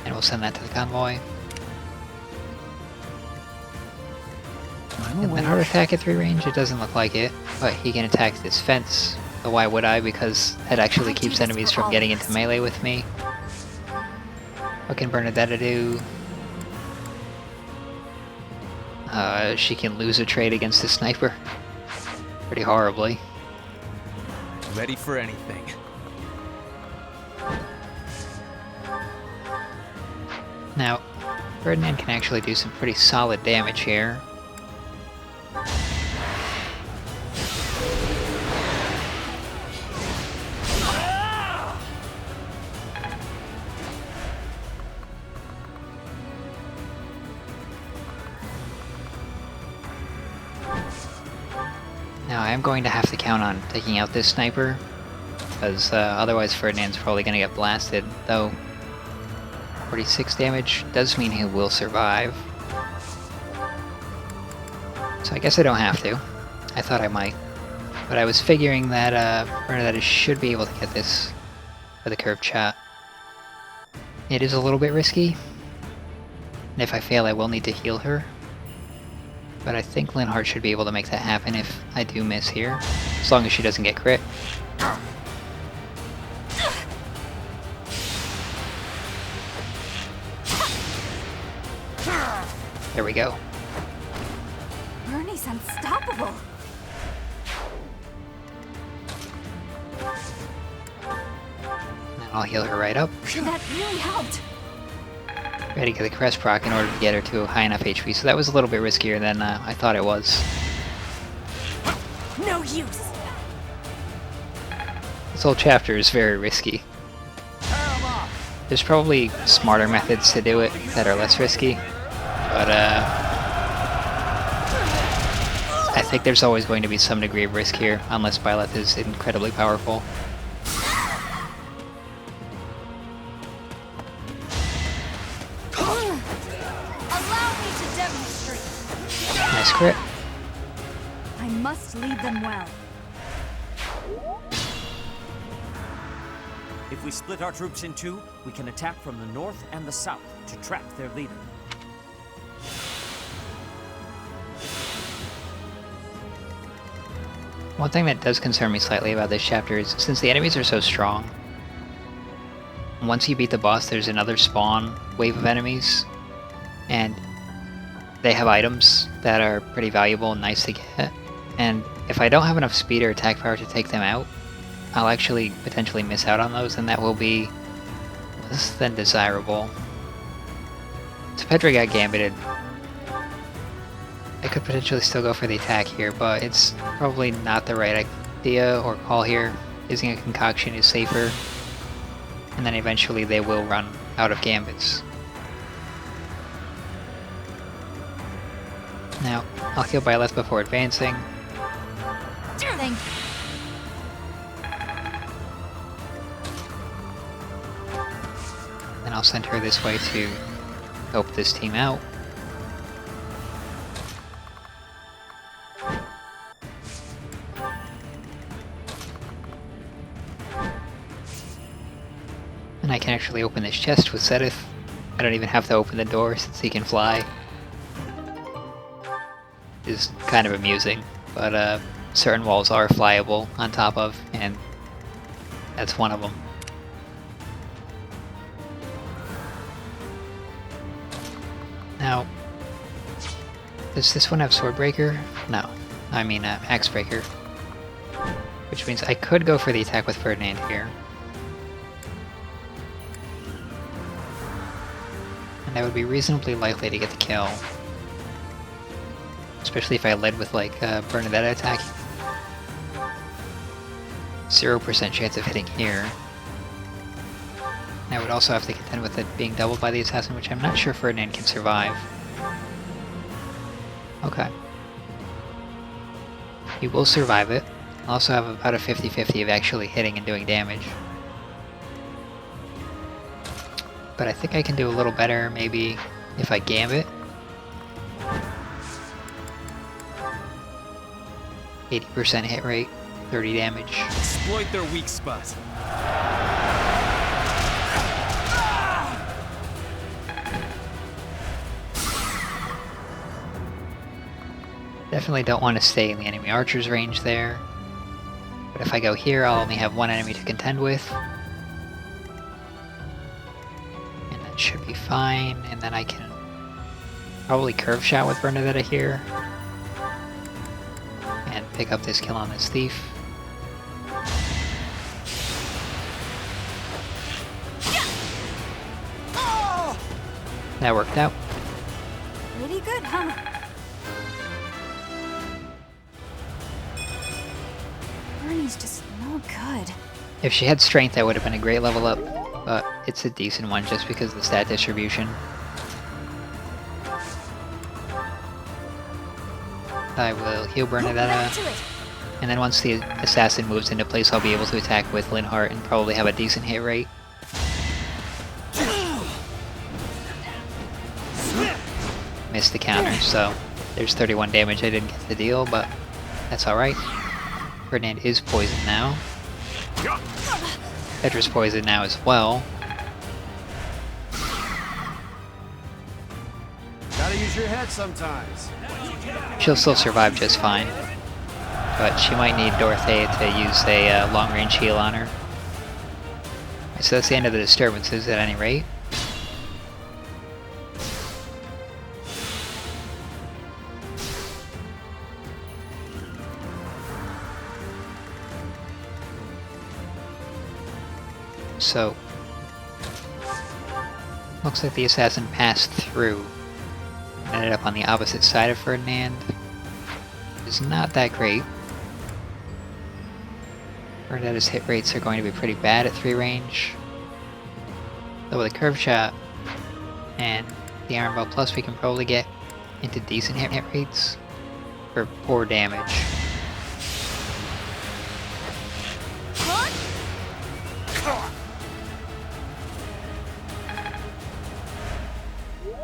And we'll send that to the convoy. Can Linhardt attack at 3 range? It doesn't look like it, but he can attack this fence. But why would I? Because it actually keeps enemies from getting into melee with me. What can Bernadetta do? She can lose a trade against the sniper. Pretty horribly. Ready for anything. Now, Ferdinand can actually do some pretty solid damage here. Now I am going to have to count on taking out this sniper, because otherwise Ferdinand's probably going to get blasted, though 46 damage does mean he will survive. So I guess I don't have to. I thought I might. But I was figuring that Bernadetta should be able to get this with a curved shot. It is a little bit risky. And if I fail, I will need to heal her. But I think Linhardt should be able to make that happen if I do miss here. As long as she doesn't get crit. There we go. Bernie's unstoppable. And I'll heal her right up. That really helped. Ready to get the crest proc in order to get her to a high enough HP, so that was a little bit riskier than I thought it was. No use. This whole chapter is very risky. There's probably smarter methods to do it that are less risky, but I think there's always going to be some degree of risk here, unless Byleth is incredibly powerful. Nice crit. I must lead them well. If we split our troops in two, we can attack from the north and the south to trap their leader. One thing that does concern me slightly about this chapter is, since the enemies are so strong, once you beat the boss there's another spawn wave of enemies, and they have items that are pretty valuable and nice to get, and if I don't have enough speed or attack power to take them out, I'll actually potentially miss out on those, and that will be less than desirable. So Pedro got gambited. I could potentially still go for the attack here, but it's probably not the right idea or call here. Using a concoction is safer, and then eventually they will run out of gambits. Now, I'll heal Byleth before advancing. Thank you. Then I'll send her this way to help this team out. And I can actually open this chest with Sedith. I don't even have to open the door since he can fly. Is kind of amusing, but certain walls are flyable on top of, and that's one of them. Now, does this one have Swordbreaker? No, I mean Axebreaker, which means I could go for the attack with Ferdinand here. And I would be reasonably likely to get the kill. Especially if I led with like Bernadetta attack. 0% chance of hitting here. And I would also have to contend with it being doubled by the assassin, which I'm not sure Ferdinand can survive. Okay. He will survive it. I'll also have about a 50-50 of actually hitting and doing damage. But I think I can do a little better maybe if I gambit. 80% hit rate, 30 damage. Exploit their weak spot. Definitely don't want to stay in the enemy archer's range there. But if I go here, I'll only have one enemy to contend with. And that should be fine. And then I can probably curve shot with Bernadetta here. And pick up this kill on this thief. That worked out. Pretty good, huh? Bernie's just no good. If she had strength, that would have been a great level up, but it's a decent one just because of the stat distribution. I will heal Bernadetta, and then once the assassin moves into place, I'll be able to attack with Linhardt and probably have a decent hit rate. Missed the counter, so there's 31 damage I didn't get to deal, but that's alright. Ferdinand is poisoned now. Petra's poisoned now as well. use your head sometimes. She'll still survive just fine. But she might need Dorothea to use a long-range heal on her. So that's the end of the disturbances at any rate. So, looks like the assassin passed through and ended up on the opposite side of Ferdinand. It's not that great. Bernadetta's hit rates are going to be pretty bad at 3 range. Though with a curve shot and the Iron Ball Plus, we can probably get into decent hit rates for poor damage.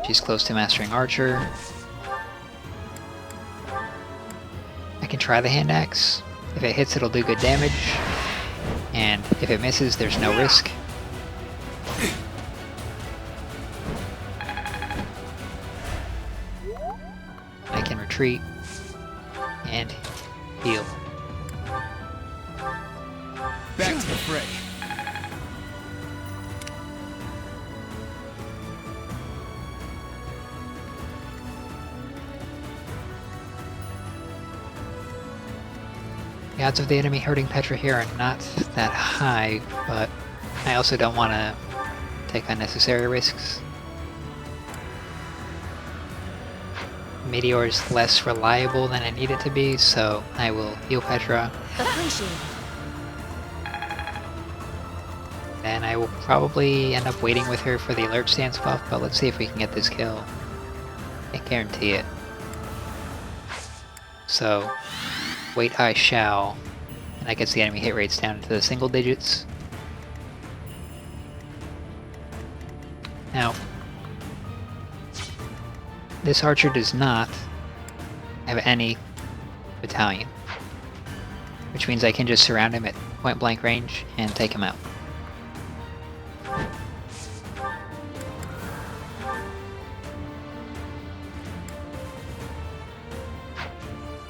She's close to mastering Archer. I can try the hand axe. If it hits, it'll do good damage. And if it misses, there's no risk. I can retreat and heal. Back to the fray. The odds of the enemy hurting Petra here are not that high, but I also don't want to take unnecessary risks. Meteor is less reliable than I need it to be, so I will heal Petra. Appreciate it. And I will probably end up waiting with her for the alert stance buff, but let's see if we can get this kill. Can't guarantee it. So, wait I shall. And that gets the enemy hit rates down into the single digits. Now, this archer does not have any battalion, which means I can just surround him at point blank range and take him out.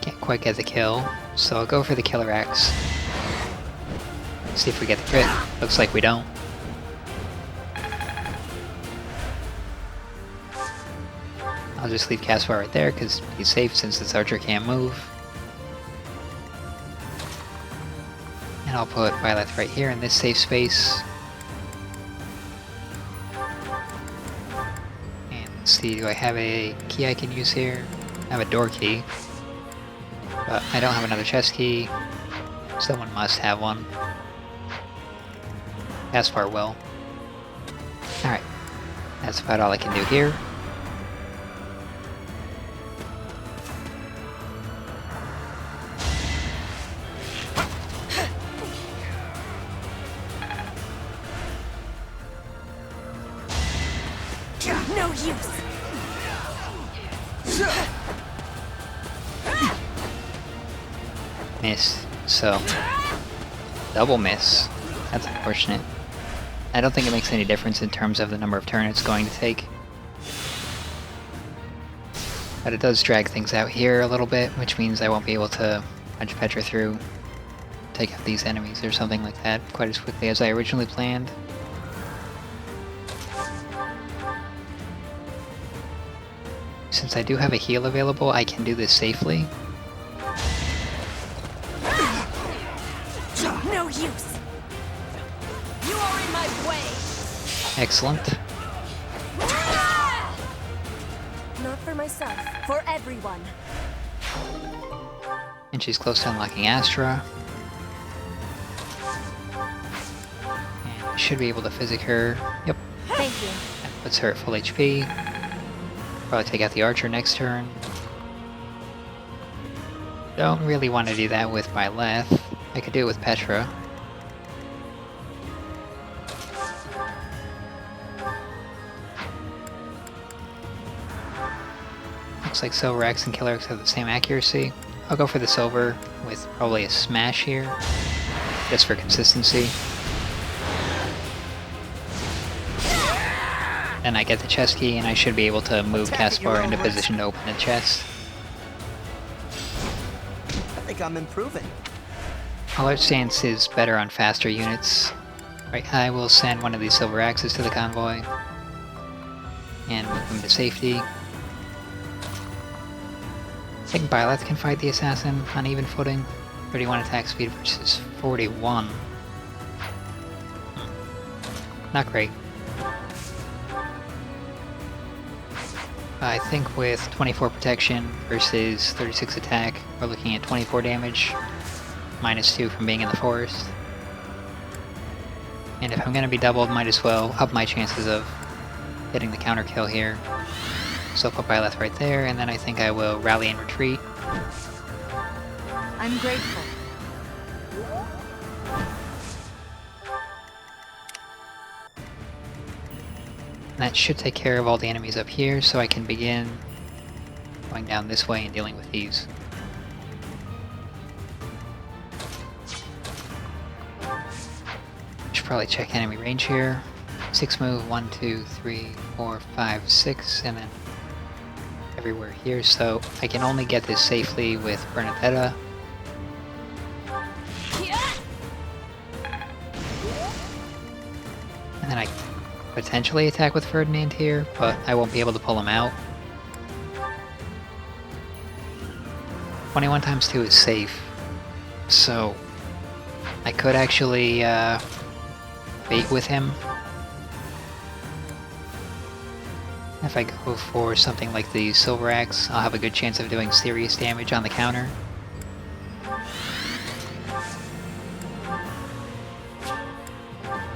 Can't quite get the kill, so I'll go for the killer axe. See if we get the crit. Looks like we don't. I'll just leave Caspar right there because he's safe since this archer can't move. And I'll put Violet right here in this safe space. And let's see, do I have a key I can use here? I have a door key. But I don't have another chest key. Someone must have one. Caspar will. Alright. That's about all I can do here. No use. Miss. So, double miss. That's unfortunate. I don't think it makes any difference in terms of the number of turns it's going to take. But it does drag things out here a little bit, which means I won't be able to punch Petra through, take out these enemies or something like that quite as quickly as I originally planned. Since I do have a heal available, I can do this safely. No use. You are in my way. Excellent. Not for myself, for everyone. And she's close to unlocking Astra. And I should be able to physic her. Yep. Thank you. That puts her at full HP. Probably take out the archer next turn. Don't really want to do that with my Leth. I could do it with Petra. Looks like Silver Axe and Killer Axe have the same accuracy. I'll go for the Silver with probably a Smash here, just for consistency. Then I get the chest key, and I should be able to move Attack at your Caspar own into risk. position to open the chest. I think I'm improving. Alert stance is better on faster units. Right, I will send one of these silver axes to the convoy. And move him to safety. I think Byleth can fight the assassin on even footing. 31 attack speed versus 41. Not great. I think with 24 protection versus 36 attack, we're looking at 24 damage, -2 from being in the forest. And if I'm going to be doubled, might as well up my chances of hitting the counter kill here. So put Byleth right there, and then I think I will rally and retreat. I'm grateful. That should take care of all the enemies up here, so I can begin going down this way and dealing with these. Should probably check enemy range here. 6 move, 1, 2, 3, 4, 5, 6, and then everywhere here, so I can only get this safely with Bernadetta. And then I potentially attack with Ferdinand here, but I won't be able to pull him out. 21 times 2 is safe, so I could actually bait with him. If I go for something like the Silver Axe, I'll have a good chance of doing serious damage on the counter.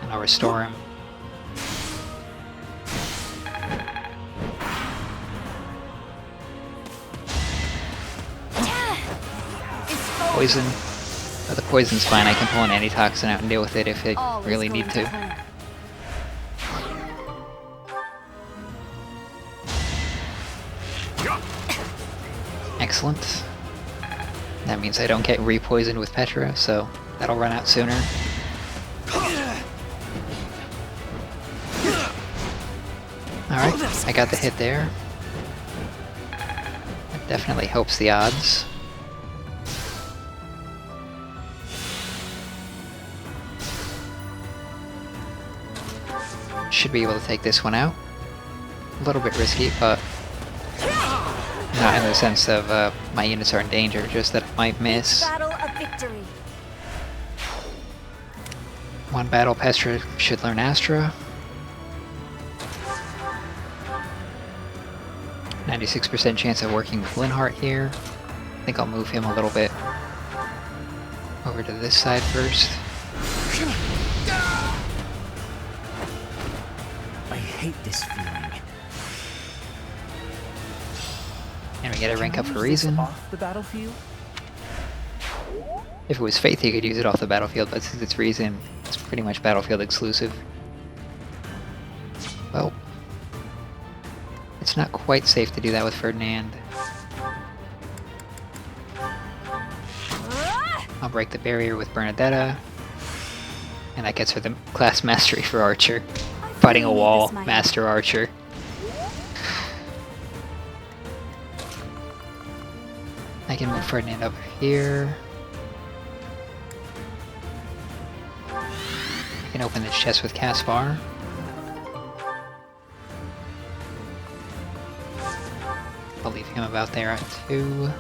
And I'll restore him. Poison. But the poison's fine, I can pull an antitoxin out and deal with it if I All is really going need to. plan. Excellent. That means I don't get re-poisoned with Petra, so that'll run out sooner. Alright, I got the hit there. That definitely helps the odds. Should be able to take this one out. A little bit risky, but not in the sense of my units are in danger, just that I might miss. Battle of victory. One battle, Petra should learn Astra. 96% chance of working with Linhardt here. I think I'll move him a little bit over to this side first. I hate this feeling. And we get a rank up Can for I use this reason. off the battlefield? If it was Faith, he could use it off the battlefield, but since it's reason, it's pretty much battlefield exclusive. Well, it's not quite safe to do that with Ferdinand. I'll break the barrier with Bernadetta. And that gets her the class mastery for Archer. Fighting a really need wall, this, Maya. Master Archer. I can move Ferdinand over here. I can open this chest with Caspar. I'll leave him about there at 2.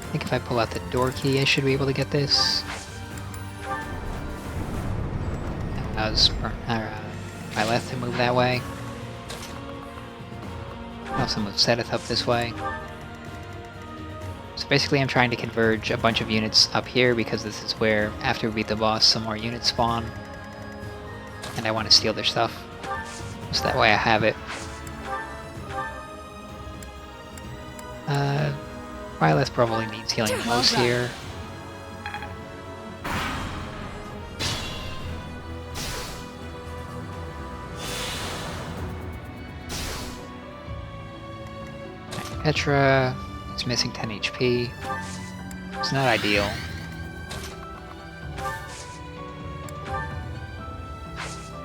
I think if I pull out the door key, I should be able to get this. That was my left to move that way. I also move Sedith up this way. So basically I'm trying to converge a bunch of units up here because this is where, after we beat the boss, some more units spawn. And I want to steal their stuff. So that way I have it. Violet probably needs healing the most here. Petra is missing 10 HP. It's not ideal.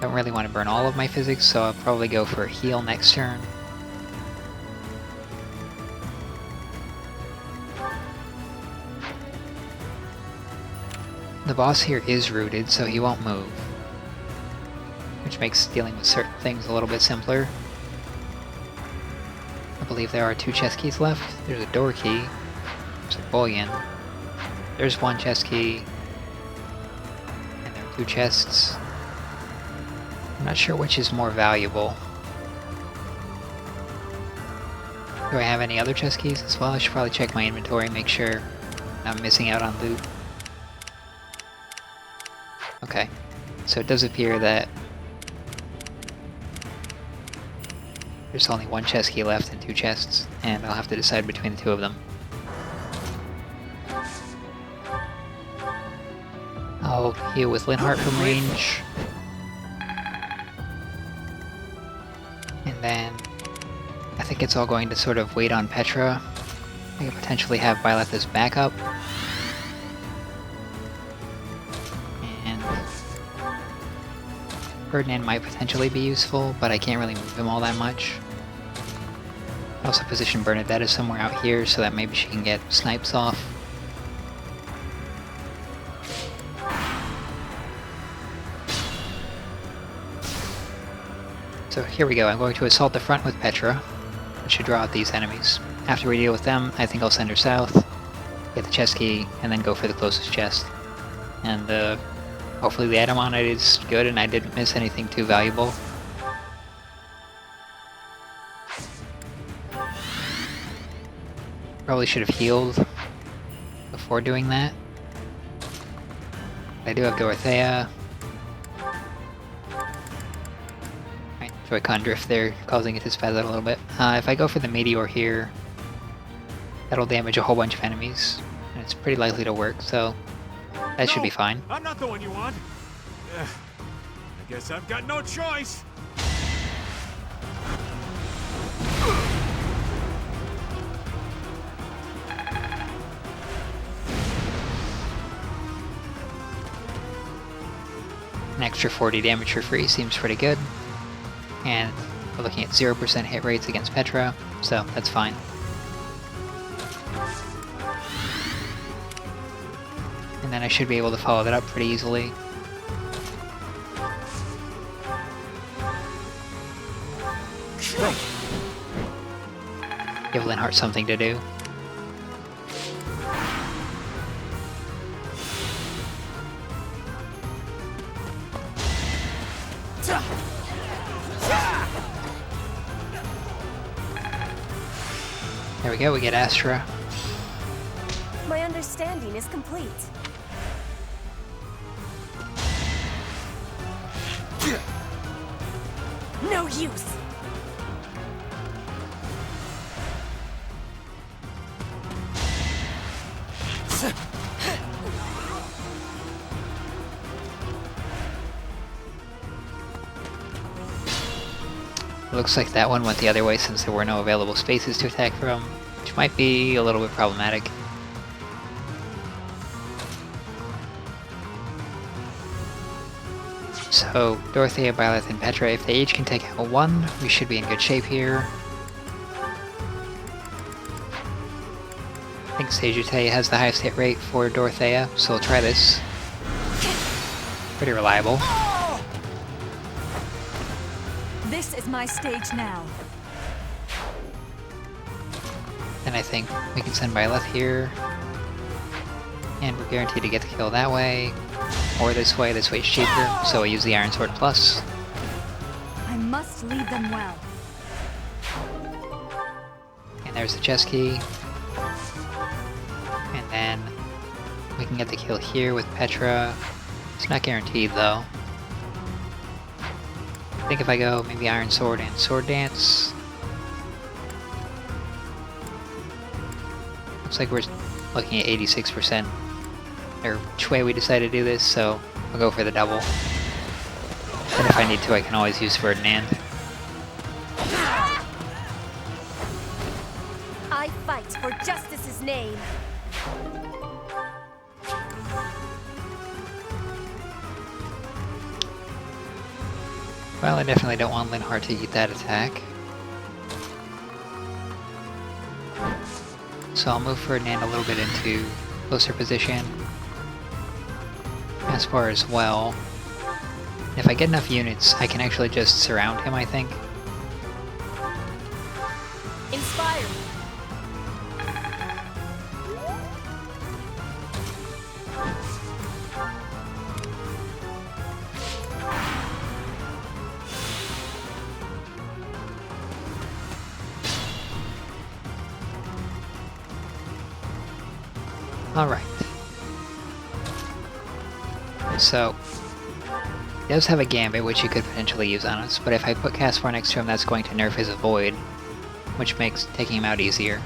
Don't really want to burn all of my physics, so I'll probably go for a heal next turn. The boss here is rooted, so he won't move, which makes dealing with certain things a little bit simpler. I believe there are 2 chest keys left. There's a door key. There's a bullion. There's 1 chest key. And there are 2 chests. I'm not sure which is more valuable. Do I have any other chest keys as well? I should probably check my inventory and make sure I'm missing out on loot. Okay, so it does appear that there's only 1 chest key left and 2 chests, and I'll have to decide between the 2 of them. I'll heal with Linhardt from range. And then I think it's all going to sort of wait on Petra. I could potentially have Byleth as backup. And Ferdinand might potentially be useful, but I can't really move him all that much. I also position Bernadetta somewhere out here so that maybe she can get snipes off. So here we go, I'm going to assault the front with Petra, which should draw out these enemies. After we deal with them, I think I'll send her south, get the chest key, and then go for the closest chest. And hopefully the item on it is good and I didn't miss anything too valuable. Probably should have healed before doing that. I do have Dorothea. Joy-Con drift there, causing it to spaz out a little bit. If I go for the meteor here, that'll damage a whole bunch of enemies, and it's pretty likely to work, so that should be fine. I'm not the one you want. I guess I've got no choice. An extra 40 damage for free seems pretty good. And we're looking at 0% hit rates against Petra, so that's fine. And then I should be able to follow that up pretty easily. Give Linhardt something to do. There we go, we get Astra. My understanding is complete. No use! Looks like that one went the other way since there were no available spaces to attack from, which might be a little bit problematic. So, Dorothea, Byleth, and Petra, if they each can take out 1, we should be in good shape here. I think Seijute has the highest hit rate for Dorothea, so we'll try this. Pretty reliable. This is my stage now. And I think we can send Byleth here. And we're guaranteed to get the kill that way. Or this way is cheaper, so I use the Iron Sword Plus. I must lead them well. And there's the chest key. And then we can get the kill here with Petra. It's not guaranteed though. I think if I go maybe Iron Sword and Sword Dance. Looks like we're looking at 86%. Or which way we decide to do this, so I'll go for the double. And if I need to, I can always use Ferdinand. I fight for justice's name. Well, I definitely don't want Linhardt to eat that attack. So I'll move Ferdinand a little bit into closer position. Caspar as well. If I get enough units, I can actually just surround him, I think. Inspire me. Alright. So, he does have a Gambit, which he could potentially use on us, but if I put Caspar next to him, that's going to nerf his Avoid, which makes taking him out easier.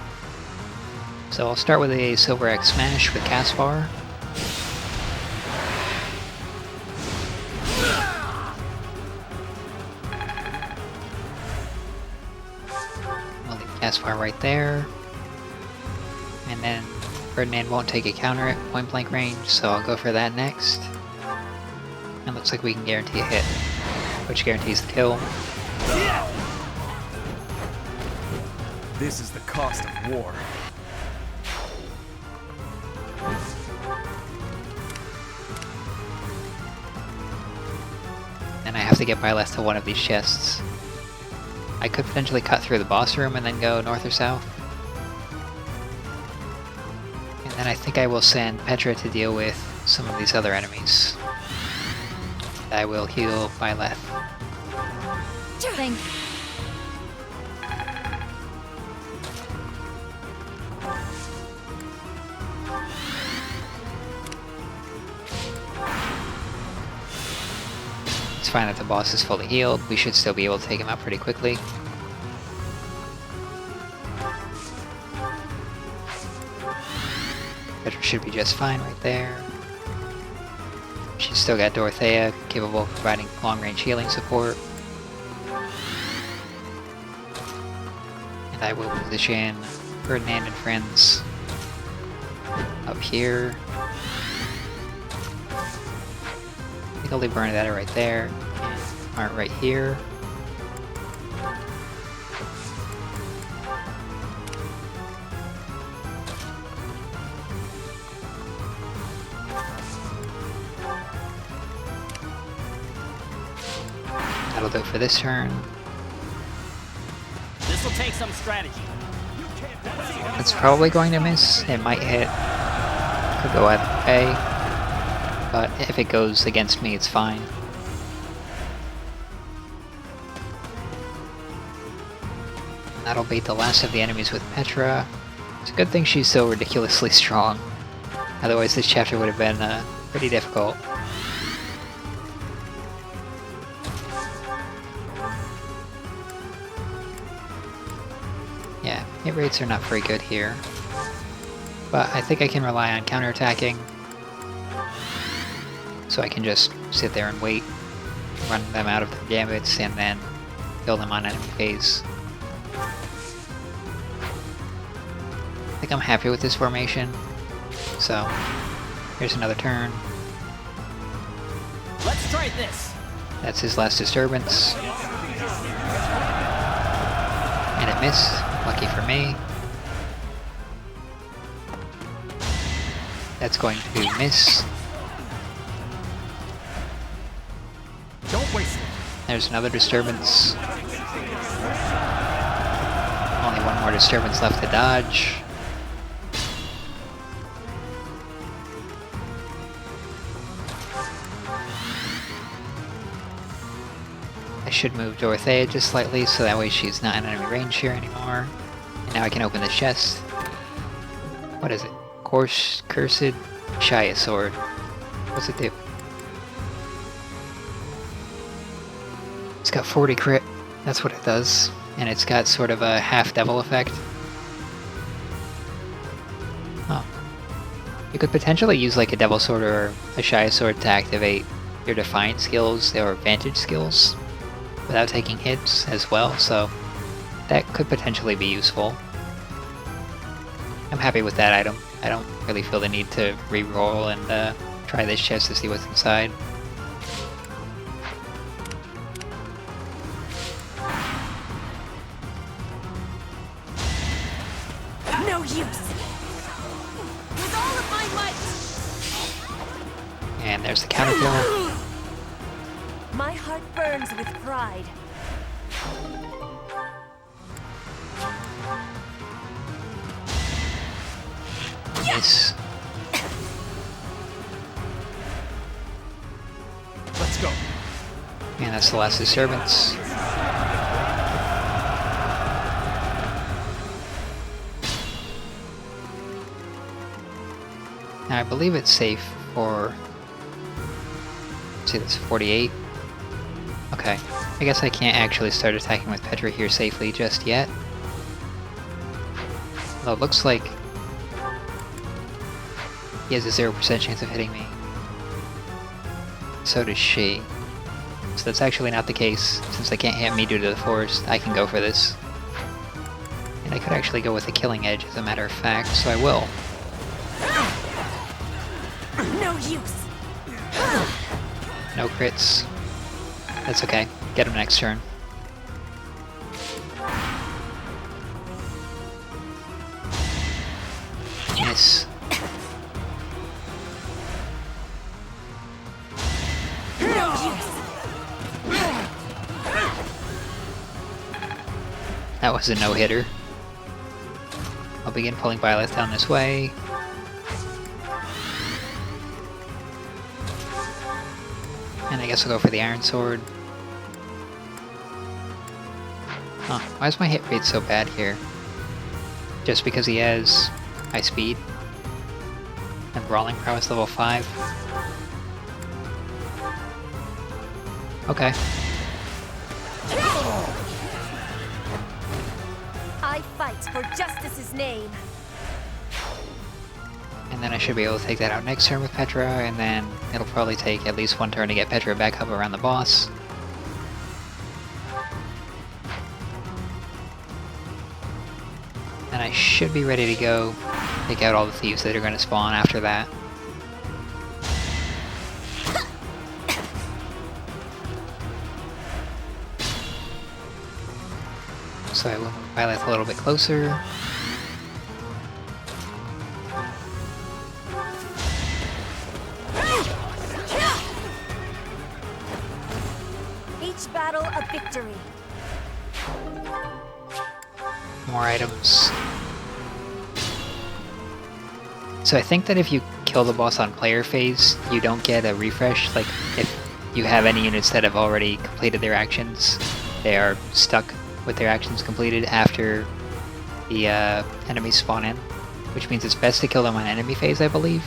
So I'll start with a Silver X Smash with Caspar. I'll leave Caspar right there. And then Ferdinand won't take a counter at point blank range, so I'll go for that next. And looks like we can guarantee a hit, which guarantees the kill. This is the cost of war. And I have to get Byleth to one of these chests. I could potentially cut through the boss room and then go north or south. And then I think I will send Petra to deal with some of these other enemies. I will heal Byleth. Thank you. It's fine that the boss is fully healed. We should still be able to take him out pretty quickly. Petra should be just fine right there. She's still got Dorothea, capable of providing long-range healing support. And I will position Ferdinand and friends up here. I think I'll leave Bernadetta right there, and Art right here. That'll do it for this turn. This'll take some strategy. It's probably going to miss. It might hit. Could go either way. But if it goes against me, it's fine. That'll beat the last of the enemies with Petra. It's a good thing she's so ridiculously strong. Otherwise this chapter would have been pretty difficult. Yeah, hit rates are not very good here. But I think I can rely on counterattacking. So I can just sit there and wait, run them out of their gambits, and then kill them on enemy phase. I think I'm happy with this formation. So, here's another turn. Let's try this. That's his last disturbance. And it missed. Lucky for me. That's going to miss. Don't waste it. There's another disturbance. Only one more disturbance left to dodge. I should move Dorothea just slightly so that way she's not in enemy range here anymore. And now I can open the chest. What is it? Cursed Shia Sword. What's it do? It's got 40 crit. That's what it does. And it's got sort of a half devil effect. Oh. You could potentially use like a devil sword or a Shia Sword to activate your Defiant skills or Vantage skills without taking hits as well, so that could potentially be useful. I'm happy with that item. I don't really feel the need to re-roll and try this chest to see what's inside. use! With all of my might! And there's the counter kill. My heart burns with pride. Nice. Let's go. And that's the last of the servants. Now I believe it's safe for... Let's see, that's 48. Okay. I guess I can't actually start attacking with Petra here safely just yet. Well, it looks like he has a 0% chance of hitting me. So does she. So that's actually not the case. Since they can't hit me due to the forest, I can go for this. And I could actually go with the killing edge as a matter of fact, so I will. No use! No crits. That's okay. Get him next turn. Miss. No use! That was a no-hitter. I'll begin pulling Byleth down this way. And I guess I'll go for the Iron Sword. Huh, why is my hit rate so bad here? Just because he has high speed? And Brawling Prowess level 5? Okay. I fight for justice's name. And then I should be able to take that out next turn with Petra, and then it'll probably take at least one turn to get Petra back up around the boss. And I should be ready to go take out all the thieves that are going to spawn after that. So I will move Byleth a little bit closer. Each battle a victory. More items. So I think that if you kill the boss on player phase, you don't get a refresh. Like, if you have any units that have already completed their actions, they are stuck with their actions completed after the enemies spawn in. Which means it's best to kill them on enemy phase, I believe.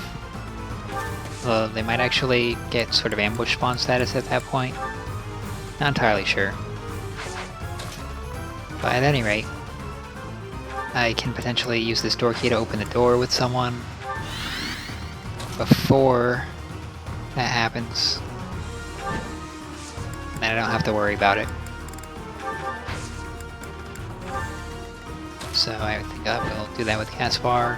They might actually get sort of ambush spawn status at that point. Not entirely sure. But at any rate, I can potentially use this door key to open the door with someone before that happens. And then I don't have to worry about it. So I think I will do that with Caspar.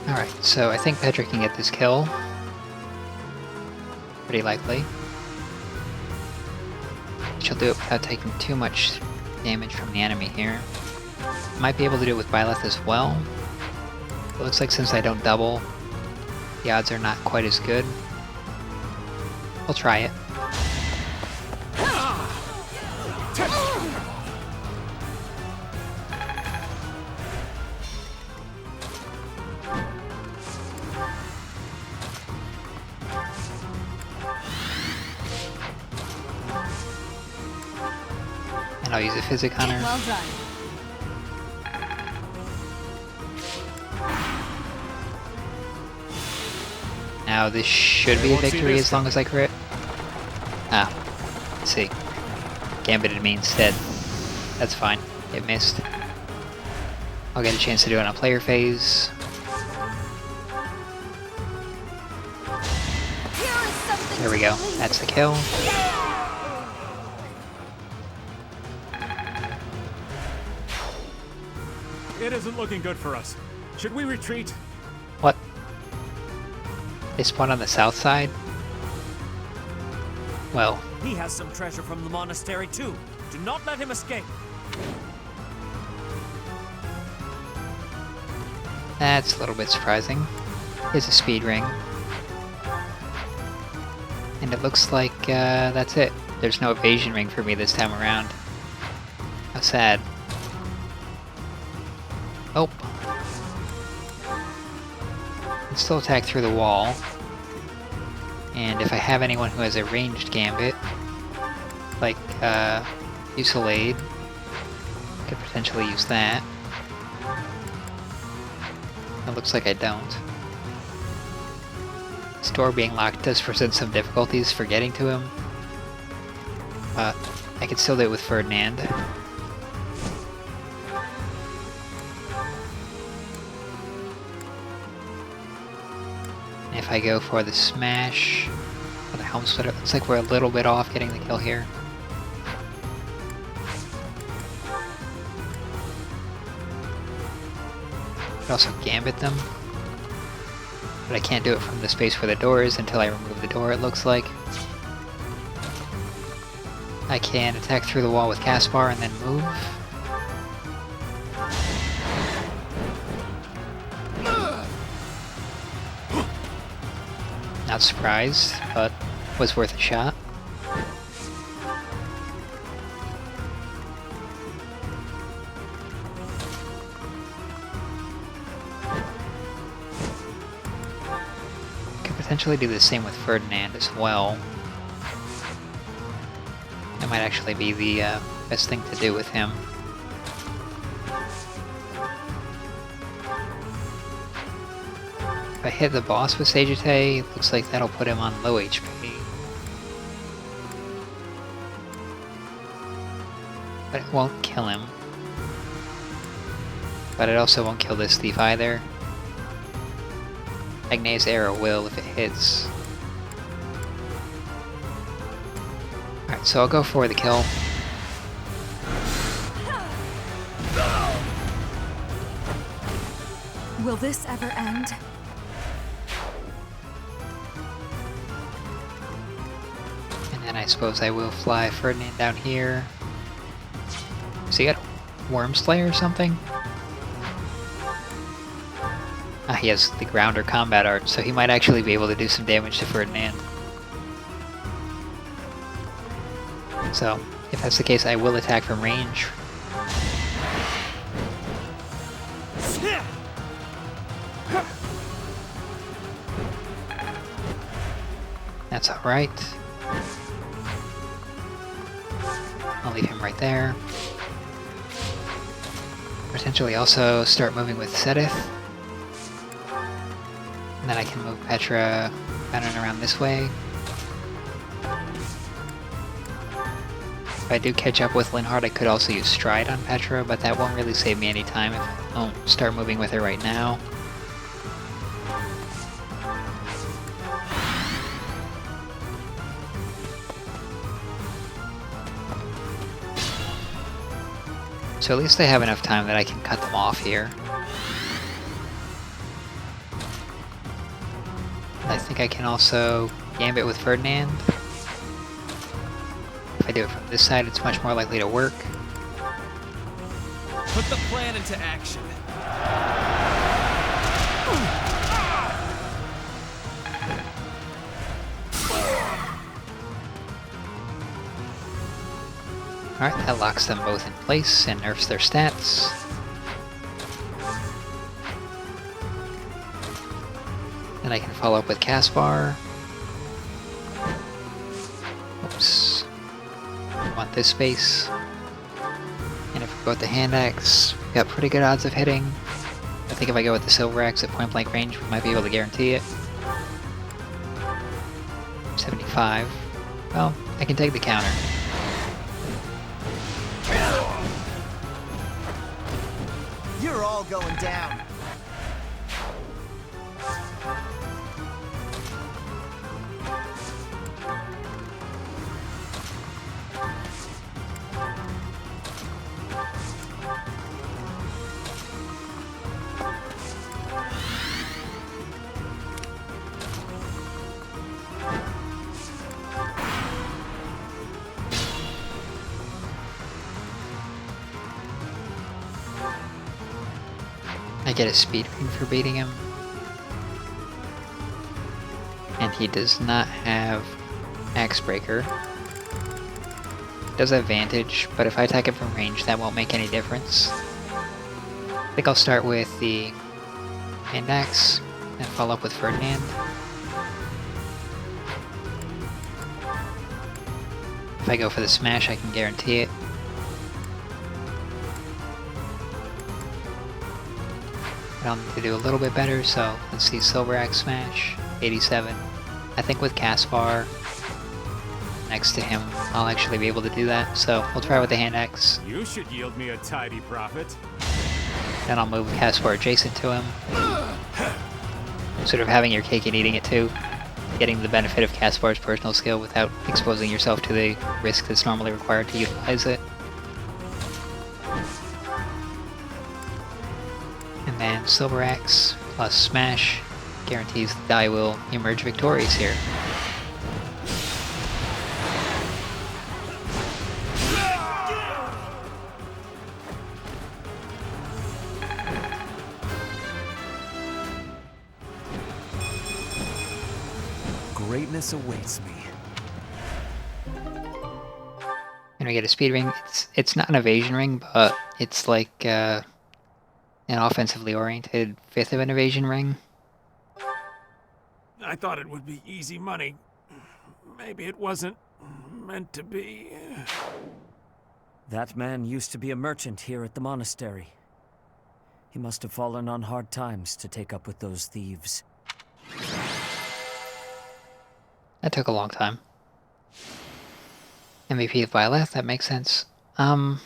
Alright, so I think Petra can get this kill. Pretty likely. She'll do it without taking too much damage from the enemy here. Might be able to do it with Byleth as well. It looks like since I don't double, the odds are not quite as good. I'll try it. And I'll use a Physic Hunter. Well done. Now this should be a victory as long as I crit. Ah, let's see. Gambited me instead. That's fine. It missed. I'll get a chance to do it on a player phase. There we go. That's the kill. It isn't looking good for us. Should we retreat? What? They spawn on the south side? Well, He has some treasure from the monastery too. Do not let him escape. that's a little bit surprising. Here's a speed ring. And it looks like that's it. There's no evasion ring for me this time around. How sad. Oh. I can still attack through the wall. And if I have anyone who has a ranged gambit, like Fusillade, I could potentially use that. It looks like I don't. This door being locked does present some difficulties for getting to him. But I could still do it with Ferdinand. If I go for the smash, or the helm splitter, it looks like we're a little bit off getting the kill here. Could also gambit them, but I can't do it from the space where the door is until I remove the door, it looks like. I can attack through the wall with Caspar and then move. Not surprised, but was worth a shot. Could potentially do the same with Ferdinand as well. That might actually be the best thing to do with him. If I hit the boss with Sagittae, it looks like that'll put him on low HP. But it won't kill him. But it also won't kill this thief either. Agne's arrow will if it hits. Alright, so I'll go for the kill. Will this ever end? And then I suppose I will fly Ferdinand down here. Has he got a Worm Slayer or something? Ah, he has the Grounder combat art, so he might actually be able to do some damage to Ferdinand. So, if that's the case, I will attack from range. That's alright. I'll leave him right there. Potentially also start moving with Sedith. And then I can move Petra down and around this way. If I do catch up with Linhardt, I could also use Stride on Petra, but that won't really save me any time if I don't start moving with her right now. So at least I have enough time that I can cut them off here. I think I can also Gambit with Ferdinand. If I do it from this side, it's much more likely to work. Put the plan into action. Alright, that locks them both in place and nerfs their stats. Then I can follow up with Caspar. Oops. I want this space. And if we go with the hand axe, we've got pretty good odds of hitting. I think if I go with the silver axe at point blank range, we might be able to guarantee it. 75. Well, I can take the counter. You're all going down. I get a speed ring for beating him. And he does not have Axe Breaker. He does have Vantage, but if I attack him from range, that won't make any difference. I think I'll start with the Hand Axe and follow up with Ferdinand. If I go for the smash, I can guarantee it. I'll need to do a little bit better, so let's see, Silver Axe Smash, 87. I think with Caspar next to him, I'll actually be able to do that, so we'll try with the Hand Axe. You should yield me a tidy profit. Then I'll move Caspar adjacent to him. Sort of having your cake and eating it too. Getting the benefit of Caspar's personal skill without exposing yourself to the risk that's normally required to utilize it. And then Silver Axe plus Smash guarantees the die will emerge victorious here. Greatness awaits me. And we get a speed ring. It's not an evasion ring, but it's like an offensively oriented fifth of an evasion ring. I thought it would be easy money. Maybe it wasn't meant to be. That man used to be a merchant here at the monastery. He must have fallen on hard times to take up with those thieves. That took a long time. MVP of Byleth, that makes sense. Although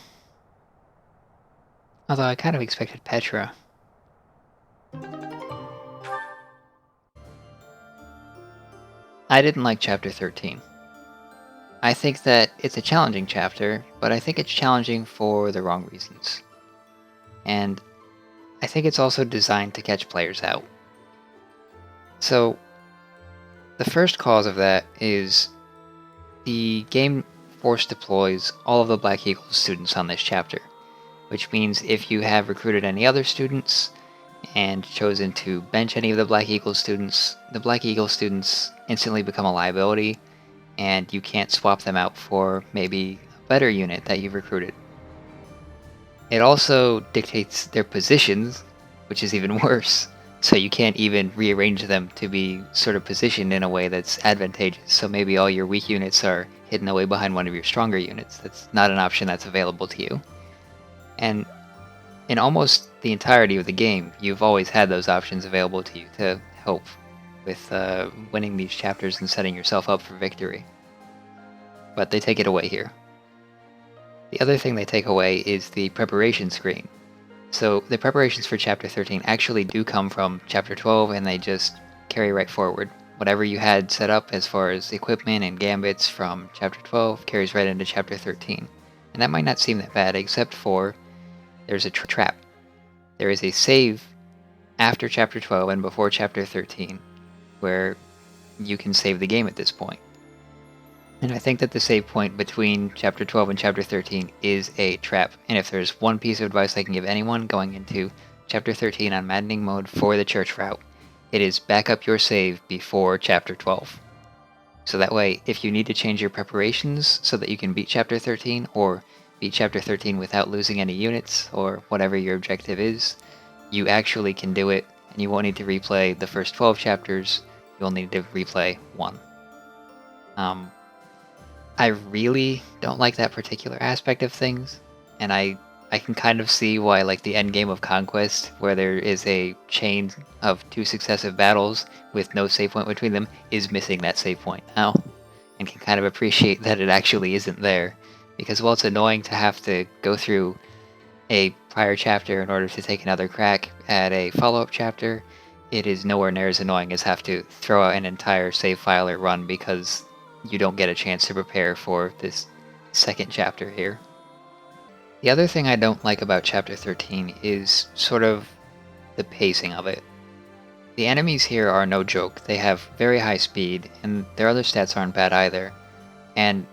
I kind of expected Petra. I didn't like Chapter 13. I think that it's a challenging chapter, but I think it's challenging for the wrong reasons. And I think it's also designed to catch players out. So, the first cause of that is the game force deploys all of the Black Eagle students on this chapter, which means if you have recruited any other students and chosen to bench any of the Black Eagle students, the Black Eagle students instantly become a liability, and you can't swap them out for maybe a better unit that you've recruited. It also dictates their positions, which is even worse. So you can't even rearrange them to be sort of positioned in a way that's advantageous. So maybe all your weak units are hidden away behind one of your stronger units. That's not an option that's available to you. And in almost the entirety of the game, you've always had those options available to you to help with winning these chapters and setting yourself up for victory. But they take it away here. The other thing they take away is the preparation screen. So the preparations for Chapter 13 actually do come from Chapter 12, and they just carry right forward. Whatever you had set up as far as equipment and gambits from Chapter 12 carries right into Chapter 13. And that might not seem that bad, except for there's a trap. There is a save after Chapter 12 and before Chapter 13, where you can save the game at this point. And I think that the save point between Chapter 12 and Chapter 13 is a trap. And if there's one piece of advice I can give anyone going into Chapter 13 on Maddening mode for the church route, it is back up your save before Chapter 12. So that way, if you need to change your preparations so that you can beat Chapter 13, or beat Chapter 13 without losing any units, or whatever your objective is, you actually can do it, and you won't need to replay the first 12 chapters, you'll need to replay one. I really don't like that particular aspect of things, and I can kind of see why, like, the end game of Conquest, where there is a chain of 2 successive battles with no save point between them, is missing that save point now, and can kind of appreciate that it actually isn't there, because while it's annoying to have to go through a prior chapter in order to take another crack at a follow-up chapter, it is nowhere near as annoying as have to throw out an entire save file or run because you don't get a chance to prepare for this second chapter here. The other thing I don't like about Chapter 13 is sort of the pacing of it. The enemies here are no joke. They have very high speed, and their other stats aren't bad either. And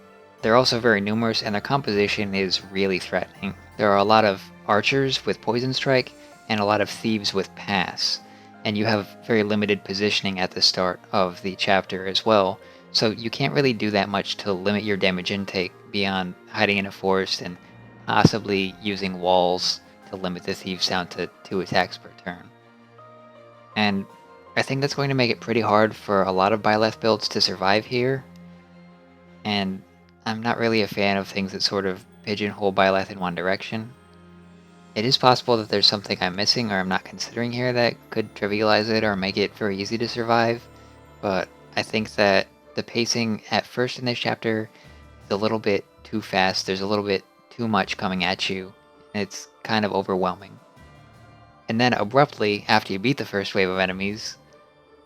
they're also very numerous, and their composition is really threatening. There are a lot of archers with Poison Strike, and a lot of thieves with pass, and you have very limited positioning at the start of the chapter as well, so you can't really do that much to limit your damage intake beyond hiding in a forest and possibly using walls to limit the thieves down to 2 attacks per turn. And I think that's going to make it pretty hard for a lot of Byleth builds to survive here, and I'm not really a fan of things that sort of pigeonhole Byleth in one direction. It is possible that there's something I'm missing or I'm not considering here that could trivialize it or make it very easy to survive, but I think that the pacing at first in this chapter is a little bit too fast. There's a little bit too much coming at you, and it's kind of overwhelming. And then abruptly, after you beat the first wave of enemies,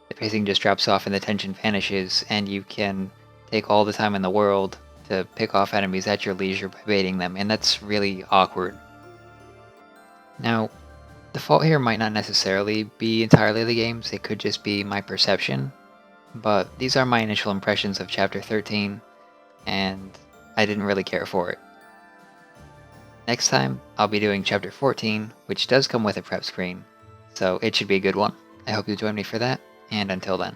the pacing just drops off and the tension vanishes, and you can take all the time in the world to pick off enemies at your leisure by baiting them, and that's really awkward. Now, the fault here might not necessarily be entirely the game's, it could just be my perception, but these are my initial impressions of Chapter 13, and I didn't really care for it. Next time, I'll be doing Chapter 14, which does come with a prep screen, so it should be a good one. I hope you'll join me for that, and until then.